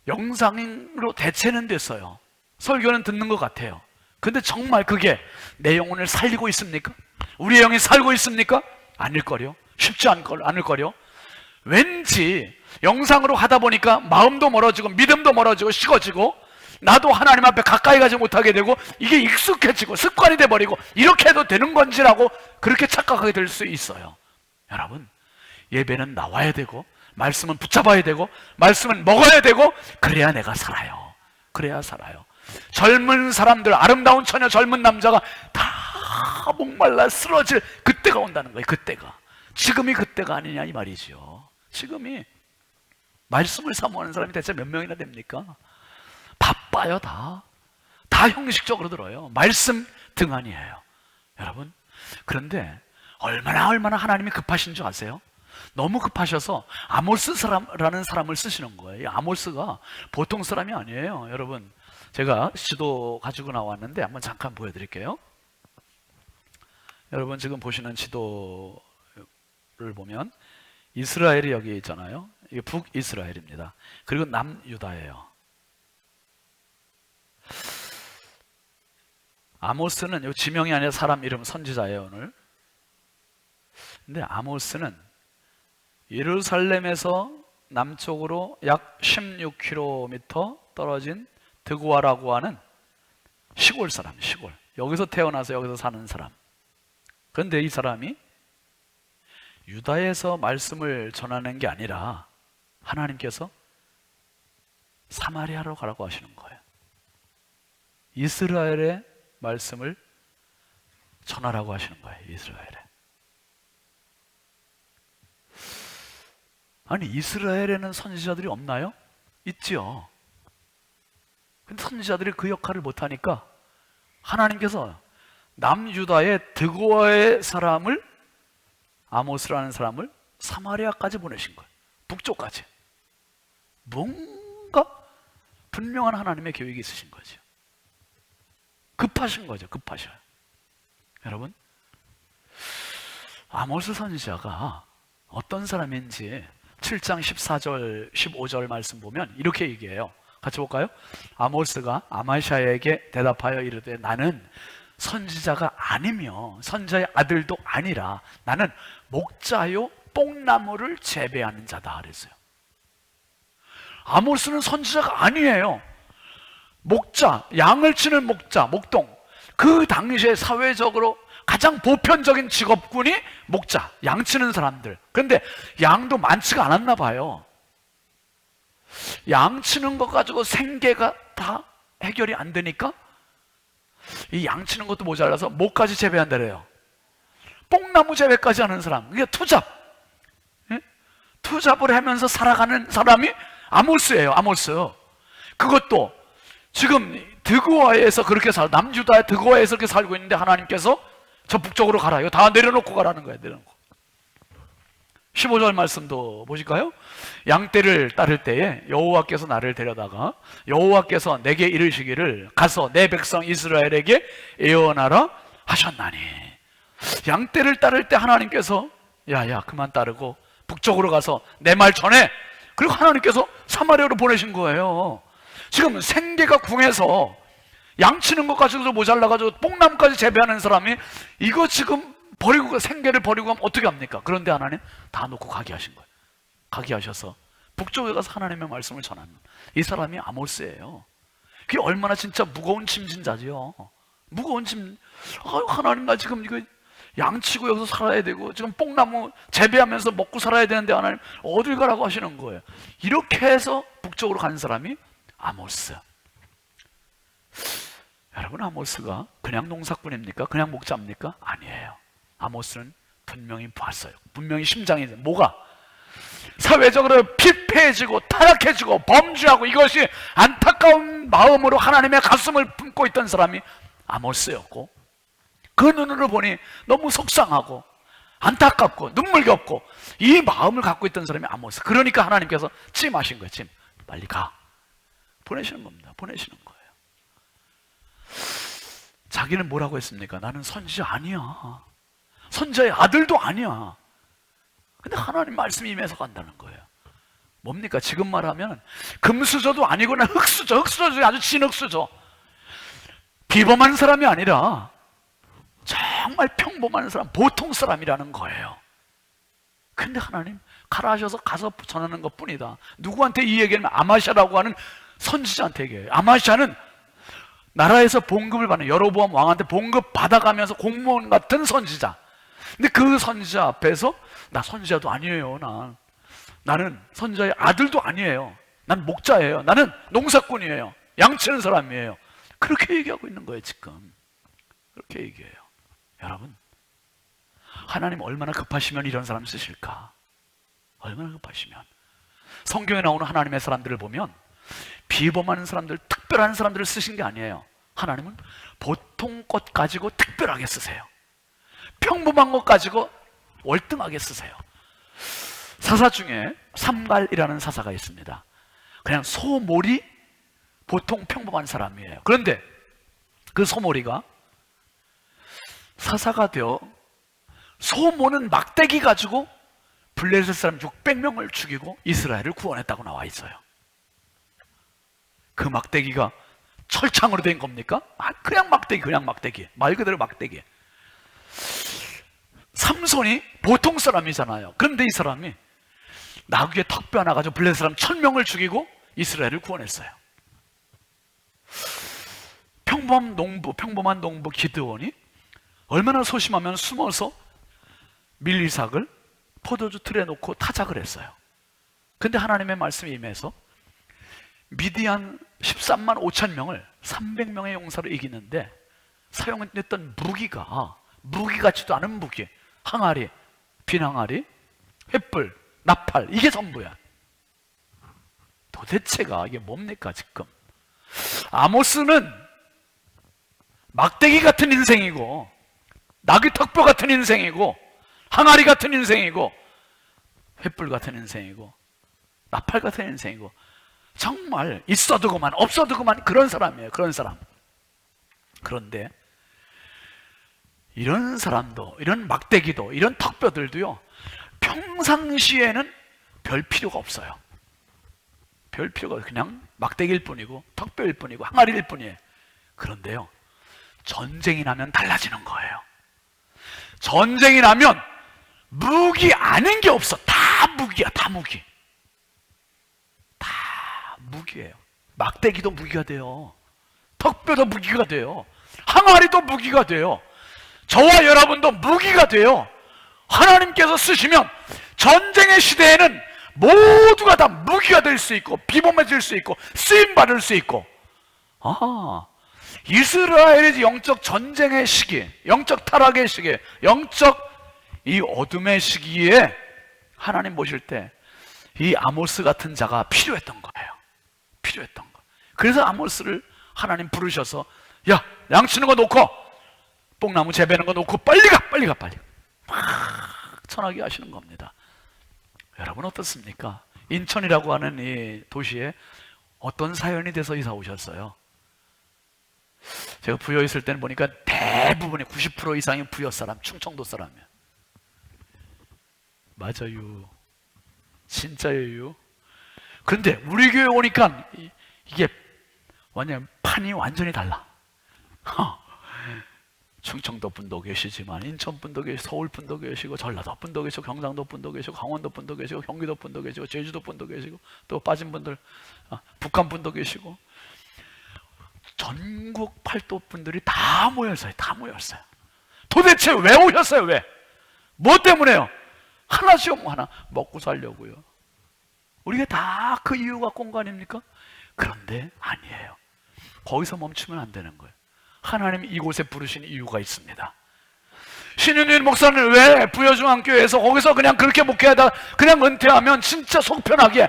영상으로 대체는 됐어요. 설교는 듣는 것 같아요. 근데 정말 그게 내 영혼을 살리고 있습니까? 우리의 영이 살고 있습니까? 아닐걸요. 쉽지 않을걸요. 왠지 영상으로 하다 보니까 마음도 멀어지고 믿음도 멀어지고 식어지고, 나도 하나님 앞에 가까이 가지 못하게 되고, 이게 익숙해지고 습관이 돼버리고 이렇게 해도 되는 건지라고 그렇게 착각하게 될 수 있어요. 여러분, 예배는 나와야 되고, 말씀은 붙잡아야 되고, 말씀은 먹어야 되고, 그래야 내가 살아요. 그래야 살아요. 젊은 사람들, 아름다운 처녀, 젊은 남자가 다 목말라 쓰러질 그때가 온다는 거예요. 그때가. 지금이 그때가 아니냐 이 말이죠. 지금이. 말씀을 사모하는 사람이 대체 몇 명이나 됩니까? 바빠요. 다 형식적으로 들어요. 말씀 등한이에요, 여러분. 그런데 얼마나 하나님이 급하신 줄 아세요? 너무 급하셔서 아모스라는 사람을 쓰시는 거예요. 아모스가 보통 사람이 아니에요. 여러분, 제가 지도 가지고 나왔는데 한번 잠깐 보여드릴게요. 여러분, 지금 보시는 지도를 보면 이스라엘이 여기 있잖아요. 이게 북이스라엘입니다. 그리고 남유다예요. 아모스는 이 지명이 아니라 사람 이름, 선지자예요 오늘. 근데 아모스는 예루살렘에서 남쪽으로 약 16km 떨어진 드고아라고 하는 시골 사람, 시골. 여기서 태어나서 여기서 사는 사람. 그런데 이 사람이 유다에서 말씀을 전하는 게 아니라 하나님께서 사마리아로 가라고 하시는 거예요. 이스라엘의 말씀을 전하라고 하시는 거예요. 이스라엘에. 아니, 이스라엘에는 선지자들이 없나요? 있지요. 근데 선지자들이 그 역할을 못하니까 하나님께서 남유다의 드고아의 사람을, 아모스라는 사람을 사마리아까지 보내신 거예요. 북쪽까지. 뭔가 분명한 하나님의 계획이 있으신 거죠. 급하신 거죠. 급하셔요. 여러분, 아모스 선지자가 어떤 사람인지 7장 14절 15절 말씀 보면 이렇게 얘기해요. 같이 볼까요? 아모스가 아마샤에게 대답하여 이르되 나는 선지자가 아니며 선지자의 아들도 아니라 나는 목자요 뽕나무를 재배하는 자다 그랬어요. 아모스는 선지자가 아니에요. 목자, 양을 치는 목자, 목동. 그 당시에 사회적으로 가장 보편적인 직업군이 목자, 양 치는 사람들. 그런데 양도 많지가 않았나 봐요. 양 치는 것 가지고 생계가 다 해결이 안 되니까 이 양 치는 것도 모자라서 뭐까지 재배한다래요. 뽕나무 재배까지 하는 사람. 이게 투잡. 예? 투잡을 하면서 살아가는 사람이 아모스예요. 아모스. 그것도 지금 드고아에서 그렇게 남유다의 드고아에서 그렇게 살고 있는데 하나님께서 저 북쪽으로 가라. 이거 다 내려놓고 가라는 거예요. 내려놓고. 15절 말씀도 보실까요? 양떼를 따를 때에 여호와께서 나를 데려다가 여호와께서 내게 이르시기를 가서 내 백성 이스라엘에게 예언하라 하셨나니. 양떼를 따를 때 하나님께서 야야 그만 따르고 북쪽으로 가서 내 말 전해. 그리고 하나님께서 사마리아로 보내신 거예요. 지금 생계가 궁해서 양치는 것 가지고도 모자라가지고 뽕나무까지 재배하는 사람이 이거 지금 버리고 생계를 버리고 하면 어떻게 합니까? 그런데 하나님 다 놓고 가게 하신 거예요. 가게 하셔서 북쪽에 가서 하나님의 말씀을 전하는 이 사람이 아모스예요. 그게 얼마나 진짜 무거운 짐진자지요. 무거운 짐. 하나님 나 지금 이거 양치고 여기서 살아야 되고 지금 뽕나무 재배하면서 먹고 살아야 되는데 하나님 어딜 가라고 하시는 거예요. 이렇게 해서 북쪽으로 간 사람이 아모스. 여러분, 아모스가 그냥 농사꾼입니까? 그냥 목자입니까? 아니에요. 아모스는 분명히 봤어요. 분명히 심장이 뭐가? 사회적으로 피폐해지고 타락해지고 범죄하고 이것이 안타까운 마음으로 하나님의 가슴을 품고 있던 사람이 아모스였고, 그 눈으로 보니 너무 속상하고 안타깝고 눈물겹고 이 마음을 갖고 있던 사람이 아모스. 그러니까 하나님께서 찜하신 거예요. 찜. 빨리 가. 보내시는 겁니다. 보내시는 거예요. 자기는 뭐라고 했습니까? 나는 선지자 아니야. 선지자의 아들도 아니야. 근데 하나님 말씀이 임해서 간다는 거예요. 뭡니까? 지금 말하면 금수저도 아니고 나 흙수저, 흙수저 아주 진흙수저. 비범한 사람이 아니라 정말 평범한 사람, 보통 사람이라는 거예요. 근데 하나님 가라 하셔서 가서 전하는 것 뿐이다. 누구한테 이 얘기는 아마샤라고 하는 선지자한테 얘기해요. 아마샤는 나라에서 봉급을 받는 여로보암 왕한테 봉급 받아가면서 공무원 같은 선지자. 근데 그 선지자 앞에서 나 선지자도 아니에요. 나는 선지자의 아들도 아니에요. 난 목자예요. 나는 농사꾼이에요. 양치는 사람이에요. 그렇게 얘기하고 있는 거예요. 지금 그렇게 얘기해요. 여러분, 하나님 얼마나 급하시면 이런 사람 쓰실까? 얼마나 급하시면. 성경에 나오는 하나님의 사람들을 보면 비범한 사람들, 특별한 사람들을 쓰신 게 아니에요. 하나님은 보통 것 가지고 특별하게 쓰세요. 평범한 것 가지고 월등하게 쓰세요. 사사 중에 삼갈이라는 사사가 있습니다. 그냥 소몰이 보통 평범한 사람이에요. 그런데 그 소몰이가 사사가 되어 소모는 막대기 가지고 블레셋 사람 600명을 죽이고 이스라엘을 구원했다고 나와 있어요. 그 막대기가 철창으로 된 겁니까? 그냥 막대기. 말 그대로 막대기. 삼손이 보통 사람이잖아요. 그런데 이 사람이 나귀의 턱뼈 하나 가지고 블레셋 사람 1000명을 죽이고 이스라엘을 구원했어요. 평범한 농부 기드온이 얼마나 소심하면 숨어서 밀리삭을 포도주 틀에 놓고 타작을 했어요. 근데 하나님의 말씀이 임해서 미디안 13만 5천 명을 300명의 용사로 이기는데 사용했던 무기 같지도 않은 무기, 항아리, 빈항아리, 횃불, 나팔, 이게 전부야. 도대체가 이게 뭡니까 지금? 아모스는 막대기 같은 인생이고 나귀 턱뼈 같은 인생이고 항아리 같은 인생이고 횃불 같은 인생이고 나팔 같은 인생이고 정말 있어도 그만 없어도 그만 그런 사람이에요. 그런 사람. 그런데 이런 사람도, 이런 막대기도, 이런 턱뼈들도요, 평상시에는 별 필요가 없어요. 별 필요가 없어요. 그냥 막대기일 뿐이고 턱뼈일 뿐이고 항아리일 뿐이에요. 그런데요, 전쟁이 나면 달라지는 거예요. 전쟁이 나면 무기 아닌 게 없어. 다 무기야. 다 무기. 다 무기예요. 막대기도 무기가 돼요. 턱뼈도 무기가 돼요. 항아리도 무기가 돼요. 저와 여러분도 무기가 돼요. 하나님께서 쓰시면 전쟁의 시대에는 모두가 다 무기가 될 수 있고 비범해질 수 있고 쓰임받을 수 있고. 이스라엘의 영적 전쟁의 시기, 영적 타락의 시기, 영적 이 어둠의 시기에 하나님 보실 때 이 아모스 같은 자가 필요했던 거예요. 필요했던 거. 그래서 아모스를 하나님 부르셔서, 야, 양치는 거 놓고 뽕나무 재배하는 거 놓고 빨리 가 막 전하게 하시는 겁니다. 여러분 어떻습니까? 인천이라고 하는 이 도시에 어떤 사연이 돼서 이사 오셨어요? 제가 부여 있을 때는 보니까 대부분의 90% 이상이 부여 사람, 충청도 사람이에요. 맞아요. 진짜예요. 그런데 우리 교회 오니까 이게 완전 판이 완전히 달라. 충청도 분도 계시지만 인천 분도 계시고 서울 분도 계시고 전라도 분도 계시고 경상도 분도 계시고 강원도 분도 계시고 경기도 분도 계시고 제주도 분도 계시고 또 빠진 분들 북한 분도 계시고 전국 팔도 분들이 다 모였어요. 다 모였어요. 도대체 왜 오셨어요? 왜? 뭐 때문에요? 하나씩 하나 먹고 살려고요. 우리가 다 그 이유가 공간입니까? 그런데 아니에요. 거기서 멈추면 안 되는 거예요. 하나님 이곳에 부르신 이유가 있습니다. 신윤일 목사는 왜 부여중앙교회에서 거기서 그냥 그렇게 목회하다 그냥 은퇴하면 진짜 속 편하게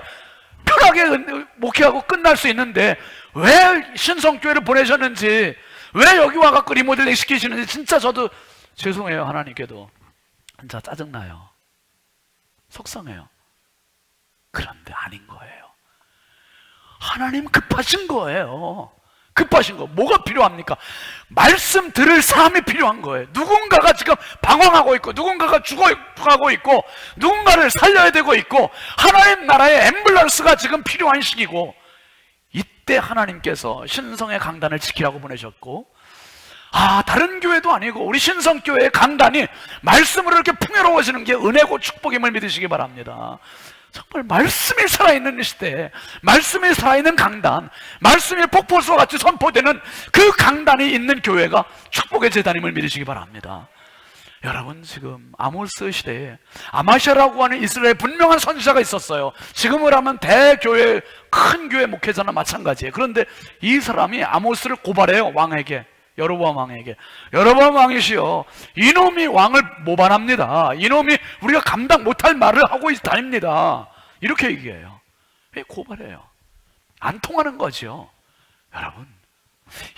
목회하고 끝날 수 있는데 왜 신성교회를 보내셨는지, 왜 여기 와갖고 리모델링 시키시는지 진짜 저도 죄송해요. 하나님께도 진짜 짜증나요. 속상해요. 그런데 아닌 거예요. 하나님 급하신 거예요. 급하신 거. 뭐가 필요합니까? 말씀 들을 사람이 필요한 거예요. 누군가가 지금 방황하고 있고 누군가가 죽어가고 있고 누군가를 살려야 되고 있고 하나님 나라의 앰뷸런스가 지금 필요한 시기고, 이때 하나님께서 신성의 강단을 지키라고 보내셨고, 다른 교회도 아니고 우리 신성교회의 강단이 말씀으로 이렇게 풍요로워지는 게 은혜고 축복임을 믿으시기 바랍니다. 정말 말씀이 살아있는 시대에 말씀이 살아있는 강단, 말씀이 폭포수와 같이 선포되는 그 강단이 있는 교회가 축복의 재단임을 믿으시기 바랍니다. 여러분, 지금 아모스 시대에 아마샤라고 하는 이스라엘 분명한 선지자가 있었어요. 지금을 하면 대교회, 큰 교회 목회자나 마찬가지예요. 그런데 이 사람이 아모스를 고발해요. 왕에게, 여로보암 왕에게. 여로보암 왕이시여, 이놈이 왕을 모반합니다. 이놈이 우리가 감당 못할 말을 하고 다닙니다. 이렇게 얘기해요. 왜 고발해요? 안 통하는 거죠. 여러분,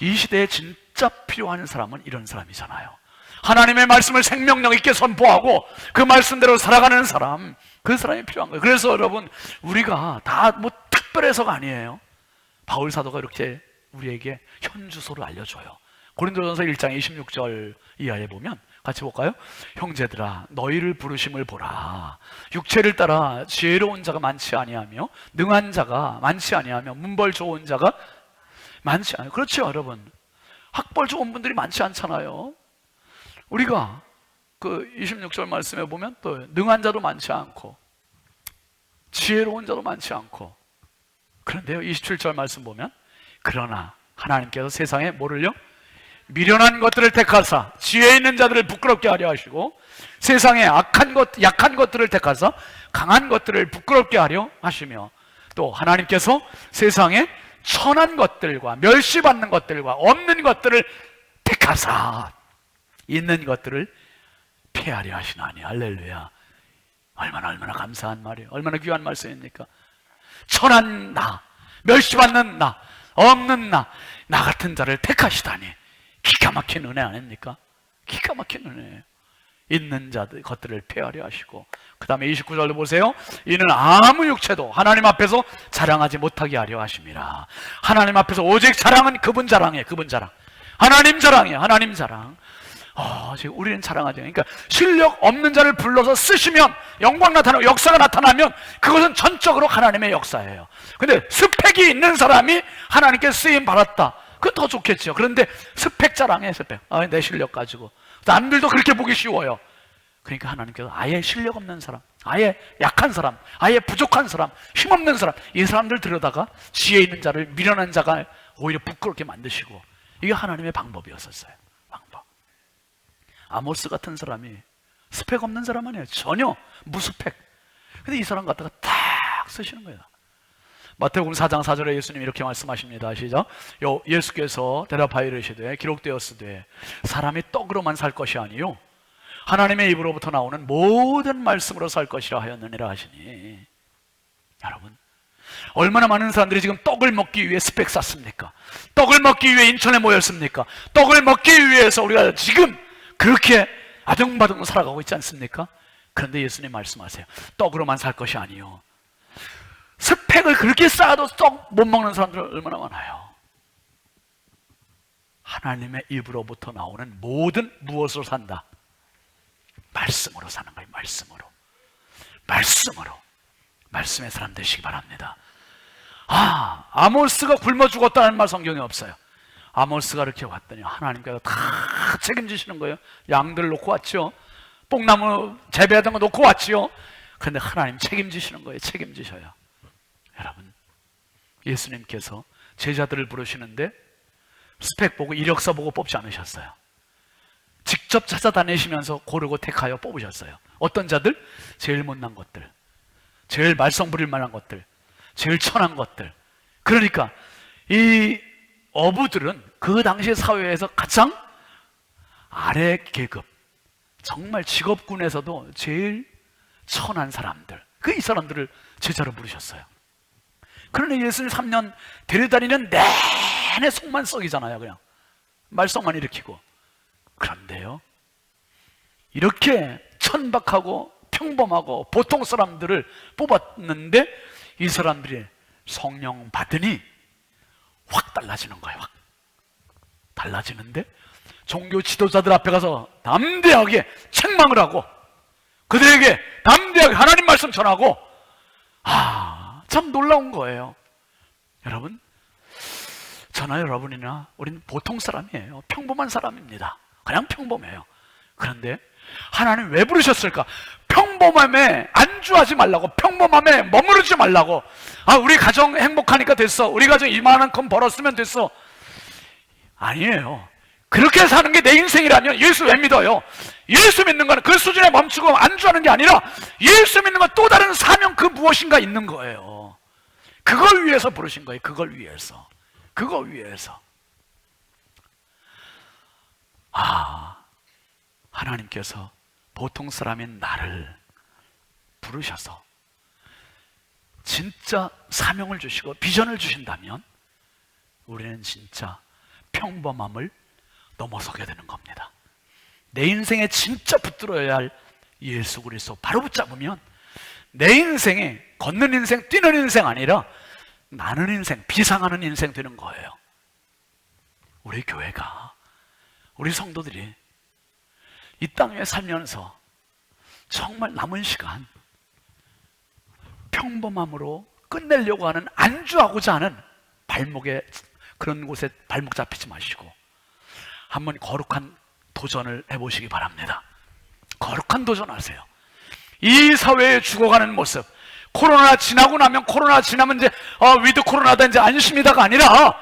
이 시대에 진짜 필요한 사람은 이런 사람이잖아요. 하나님의 말씀을 생명력 있게 선포하고 그 말씀대로 살아가는 사람, 그 사람이 필요한 거예요. 그래서 여러분, 우리가 다 뭐 특별해서가 아니에요. 바울 사도가 이렇게 우리에게 현주소를 알려줘요. 고린도전서 1장 26절 이하에 보면 같이 볼까요? 형제들아, 너희를 부르심을 보라. 육체를 따라 지혜로운 자가 많지 아니하며 능한 자가 많지 아니하며 문벌 좋은 자가 많지 않아요. 그렇죠, 여러분. 학벌 좋은 분들이 많지 않잖아요. 우리가 그 26절 말씀에 보면 또 능한 자도 많지 않고 지혜로운 자도 많지 않고, 그런데요 27절 말씀 보면 그러나 하나님께서 세상에 뭐를요? 미련한 것들을 택하사 지혜 있는 자들을 부끄럽게 하려 하시고 세상에 약한 것들을 택하사 강한 것들을 부끄럽게 하려 하시며, 또 하나님께서 세상에 천한 것들과 멸시받는 것들과 없는 것들을 택하사 있는 것들을 폐하려 하시나니. 할렐루야. 얼마나 감사한 말이에요. 얼마나 귀한 말씀입니까? 천한 나, 멸시받는 나, 없는 나 같은 자를 택하시다니. 기가 막힌 은혜 아닙니까? 기가 막힌 은혜예요. 있는 자들 것들을 폐하려 하시고, 그 다음에 29절로 보세요. 이는 아무 육체도 하나님 앞에서 자랑하지 못하게 하려 하심이라. 하나님 앞에서 오직 자랑은 그분 자랑이에요. 그분 자랑. 하나님 자랑이에요. 하나님 자랑. 지금 우리는 자랑하죠. 그러니까 실력 없는 자를 불러서 쓰시면, 영광 나타나고 역사가 나타나면 그것은 전적으로 하나님의 역사예요. 근데 스펙이 있는 사람이 하나님께 쓰임 받았다, 그건 더 좋겠죠. 그런데 스펙 자랑해. 스펙. 내 실력 가지고. 남들도 그렇게 보기 쉬워요. 그러니까 하나님께서 아예 실력 없는 사람, 아예 약한 사람, 아예 부족한 사람, 힘없는 사람, 이 사람들 들여다가 지혜 있는 자를, 미련한 자가 오히려 부끄럽게 만드시고, 이게 하나님의 방법이었었어요. 방법. 아모스 같은 사람이 스펙 없는 사람 아니에요. 전혀 무스펙. 근데 이 사람 갖다가 탁 쓰시는 거예요. 마태복음 4장 4절에 예수님이 이렇게 말씀하십니다. 시작. 예수께서 대답하여 이르시되 기록되었으되 사람이 떡으로만 살 것이 아니요 하나님의 입으로부터 나오는 모든 말씀으로 살 것이라 하였느니라 하시니, 여러분, 얼마나 많은 사람들이 지금 떡을 먹기 위해 스펙 쌓습니까? 떡을 먹기 위해 인천에 모였습니까? 떡을 먹기 위해서 우리가 지금 그렇게 아등바등 살아가고 있지 않습니까? 그런데 예수님 말씀하세요. 떡으로만 살 것이 아니요, 스펙을 그렇게 쌓아도 떡 못 먹는 사람들 얼마나 많아요. 하나님의 입으로부터 나오는 모든 무엇으로 산다? 말씀으로 사는 거예요. 말씀으로. 말씀으로. 말씀의 사람 되시기 바랍니다. 아모스가 굶어 죽었다는 말 성경에 없어요. 아모스가 이렇게 왔더니 하나님께서 다 책임지시는 거예요. 양들 놓고 왔죠. 뽕나무 재배하던 거 놓고 왔죠. 그런데 하나님 책임지시는 거예요. 책임지셔요. 여러분, 예수님께서 제자들을 부르시는데 스펙 보고 이력서 보고 뽑지 않으셨어요. 직접 찾아다니시면서 고르고 택하여 뽑으셨어요. 어떤 자들? 제일 못난 것들, 제일 말썽 부릴 만한 것들, 제일 천한 것들. 그러니까 이 어부들은 그 당시 사회에서 가장 아래 계급, 정말 직업군에서도 제일 천한 사람들, 이 사람들을 제자로 부르셨어요. 그러나 예수님 3년 데려다니는 내내 속만 썩이잖아요. 그냥 말썽만 일으키고. 그런데요, 이렇게 천박하고 평범하고 보통 사람들을 뽑았는데 이 사람들이 성령 받으니 확 달라지는 거예요. 확 달라지는데 종교 지도자들 앞에 가서 담대하게 책망을 하고 그들에게 담대하게 하나님 말씀 전하고, 참 놀라운 거예요. 여러분, 저나 여러분이나 우리는 보통 사람이에요. 평범한 사람입니다. 그냥 평범해요. 그런데 하나님 왜 부르셨을까? 평범함에 안주하지 말라고, 평범함에 머무르지 말라고. 우리 가정 행복하니까 됐어, 우리 가정 이만큼 벌었으면 됐어. 아니에요. 그렇게 사는 게 내 인생이라면 예수 왜 믿어요? 예수 믿는 거는 그 수준에 멈추고 안주하는 게 아니라 예수 믿는 건 또 다른 사명, 그 무엇인가 있는 거예요. 그걸 위해서 부르신 거예요. 그걸 위해서. 그걸 위해서. 하나님께서 보통 사람인 나를 부르셔서 진짜 사명을 주시고 비전을 주신다면 우리는 진짜 평범함을 넘어서게 되는 겁니다. 내 인생에 진짜 붙들어야 할 예수 그리스도 바로 붙잡으면 내 인생이 걷는 인생, 뛰는 인생 아니라 나는 인생, 비상하는 인생 되는 거예요. 우리 교회가, 우리 성도들이 이 땅에 살면서 정말 남은 시간 평범함으로 끝내려고 하는, 안주하고자 하는 발목에, 그런 곳에 발목 잡히지 마시고 한번 거룩한 도전을 해보시기 바랍니다. 거룩한 도전하세요. 이 사회에 죽어가는 모습, 코로나 지나고 나면, 코로나 지나면 이제 위드 코로나다 이제 안심이다가 아니라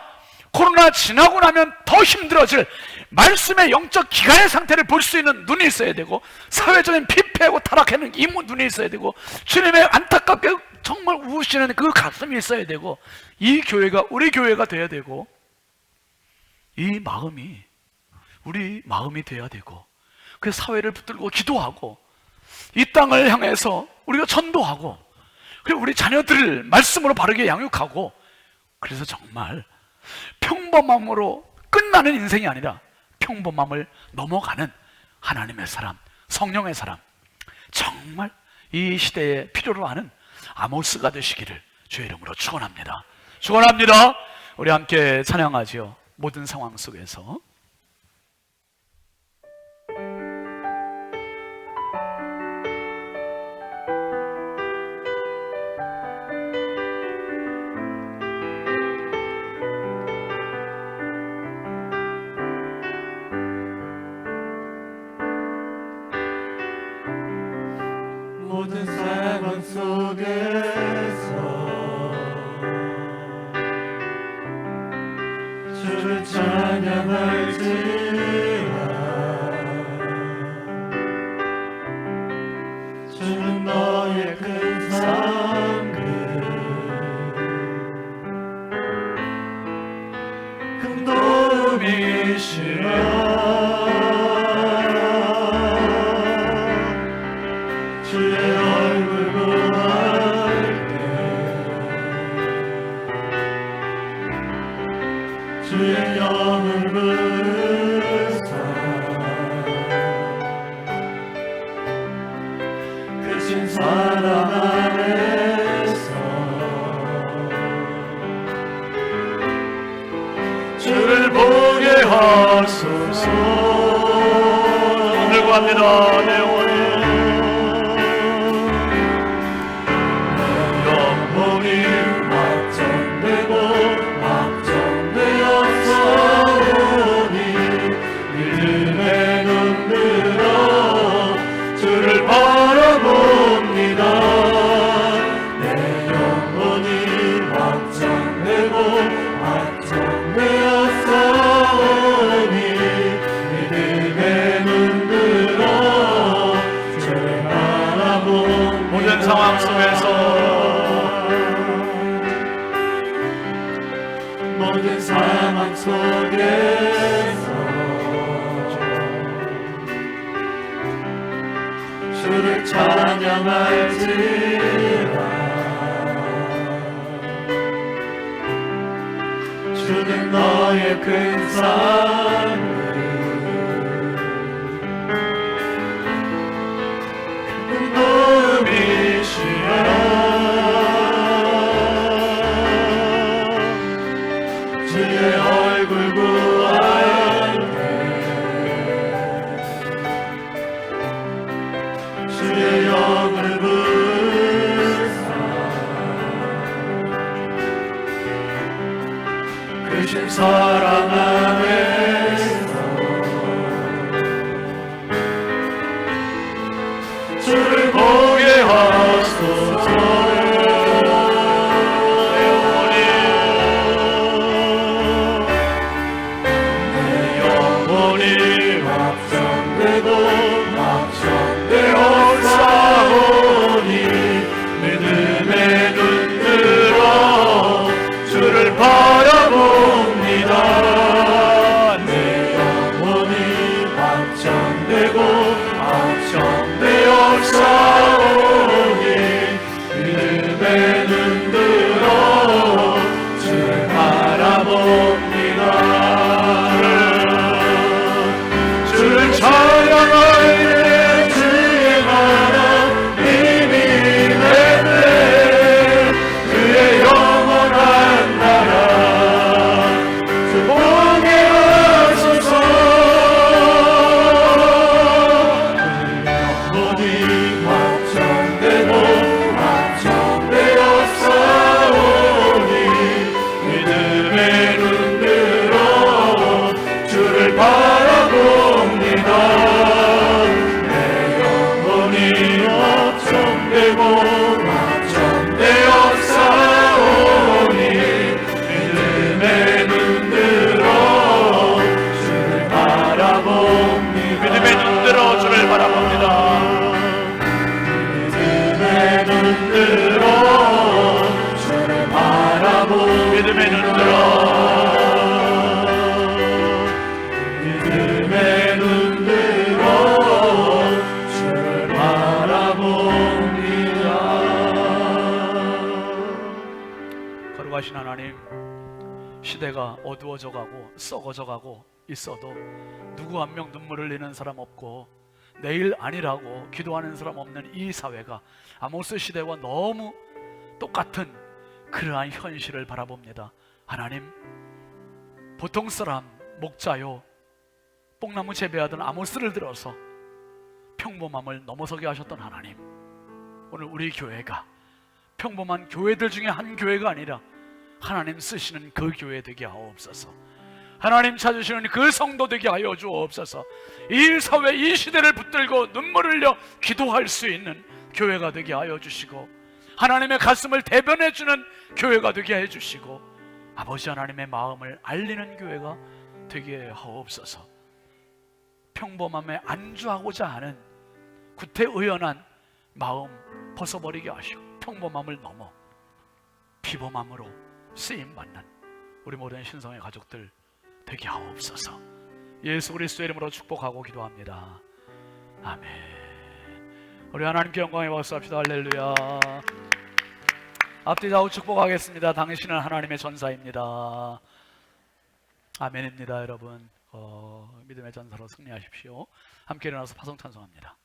코로나 지나고 나면 더 힘들어질 말씀의 영적 기간의 상태를 볼 수 있는 눈이 있어야 되고, 사회적인 피폐하고 타락하는 이 눈이 있어야 되고, 주님의 안타깝게 정말 우시는 그 가슴이 있어야 되고, 이 교회가 우리 교회가 돼야 되고, 이 마음이 우리 마음이 돼야 되고, 그 사회를 붙들고 기도하고 이 땅을 향해서 우리가 전도하고, 그리고 우리 자녀들을 말씀으로 바르게 양육하고, 그래서 정말 평범함으로 끝나는 인생이 아니라 평범함을 넘어가는 하나님의 사람, 성령의 사람, 정말 이 시대에 필요로 하는 아모스가 되시기를 주의 이름으로 축원합니다. 축원합니다. 우리 함께 찬양하지요. 모든 상황 속에서 기도합니다. 내 영혼이 확정되고 확정되었사오니 믿음의 눈으로 주를 바라봅니다. 내 영혼이 확정되고 확정되었사오니 믿음의 눈으로 주를 바라봅니다. 모든 상황 속에서 모든 상황 속에서 주를 찬양할지라. 주는 너의 큰 사랑을 큰 도움이시여. 주의 얼굴 구할게. 주의 영을 부사 크신 사랑 안에서 주를 보게 하소서. 확정되고 확정되었사오니 믿음의 눈으로 주를 바라봅니다. 내 영혼이 확정되고 확정되었사오니 믿음의 눈으로 주를 바라봅니다. 주를 찬양할 때 주의 나라 힘이 임했네. 그의 영원한 나라 주 보게 하소서. 영혼이 확정되고 확정되었사오니 믿음의 눈으로 주를 바라봅니다. 내 영혼이 확정되고 확정되었사오니 믿음의 눈으로 주를 바라봅니다. 믿음의 눈으로 주를 바라봅니다. 믿음의 눈으로 주를 바라봅니다. 믿음의 눈으로 믿음의 눈으로 주를 바라봅니다. 거룩하신 하나님, 시대가 어두워져 가고 썩어져 가고 있어도 누구 한 명 눈물 흘리는 사람 없고 내일 아니라고 기도하는 사람 없는 이 사회가 아모스 시대와 너무 똑같은 그러한 현실을 바라봅니다. 하나님, 보통 사람 목자요 뽕나무 재배하던 아모스를 들어서 평범함을 넘어서게 하셨던 하나님, 오늘 우리 교회가 평범한 교회들 중에 한 교회가 아니라 하나님 쓰시는 그 교회 되게 하옵소서. 하나님 찾으시는 그 성도 되게 하여 주옵소서. 이 사회, 이 시대를 붙들고 눈물 흘려 기도할 수 있는 교회가 되게 하여 주시고, 하나님의 가슴을 대변해 주는 교회가 되게 해 주시고, 아버지 하나님의 마음을 알리는 교회가 되게 하옵소서. 평범함에 안주하고자 하는 구태의연한 마음 벗어버리게 하시고, 평범함을 넘어 비범함으로 쓰임받는 우리 모든 신성의 가족들 되게 하옵소서. 예수 그리스도의 이름으로 축복하고 기도합니다. 아멘. 우리 하나님께 영광의 박수 합시다. 할렐루야. 앞뒤 좌우 축복하겠습니다. 당신은 하나님의 전사입니다. 아멘입니다. 여러분, 믿음의 전사로 승리하십시오. 함께 일어나서 파송 찬송합니다.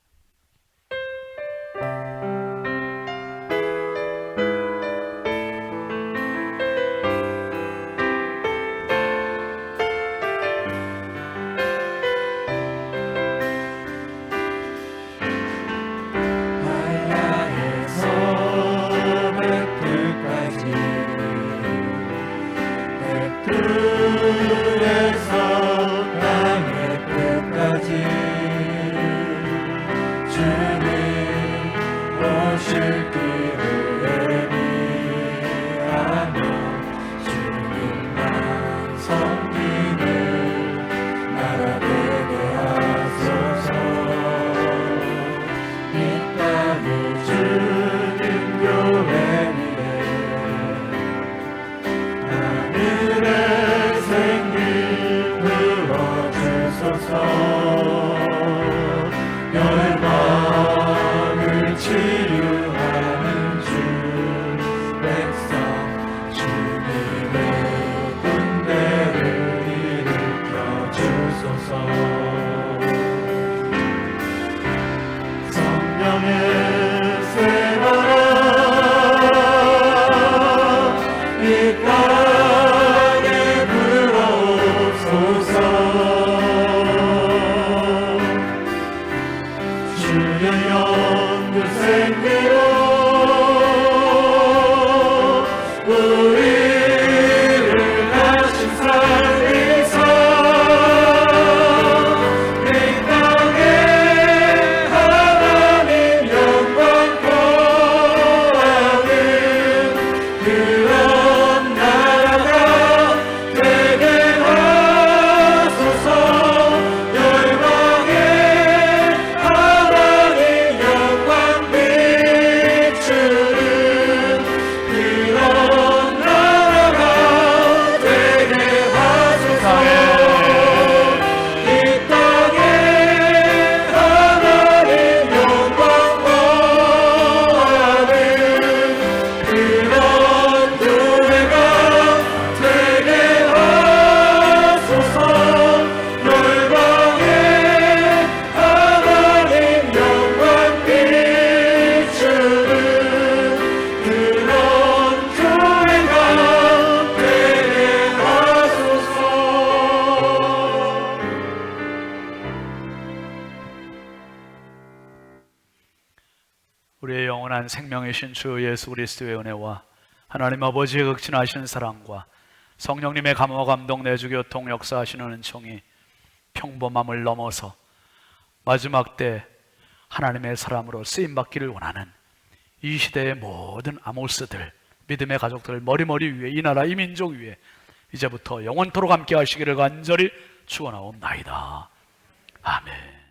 우리의 영원한 생명이신 주 예수 그리스도의 은혜와 하나님 아버지의 극진하신 사랑과 성령님의 감화 감동 내주 교통 역사하시는 은총이 평범함을 넘어서 마지막 때 하나님의 사람으로 쓰임받기를 원하는 이 시대의 모든 아모스들, 믿음의 가족들 머리머리 위에, 이 나라 이 민족 위에 이제부터 영원토록 함께 하시기를 간절히 축원하옵나이다. 아멘.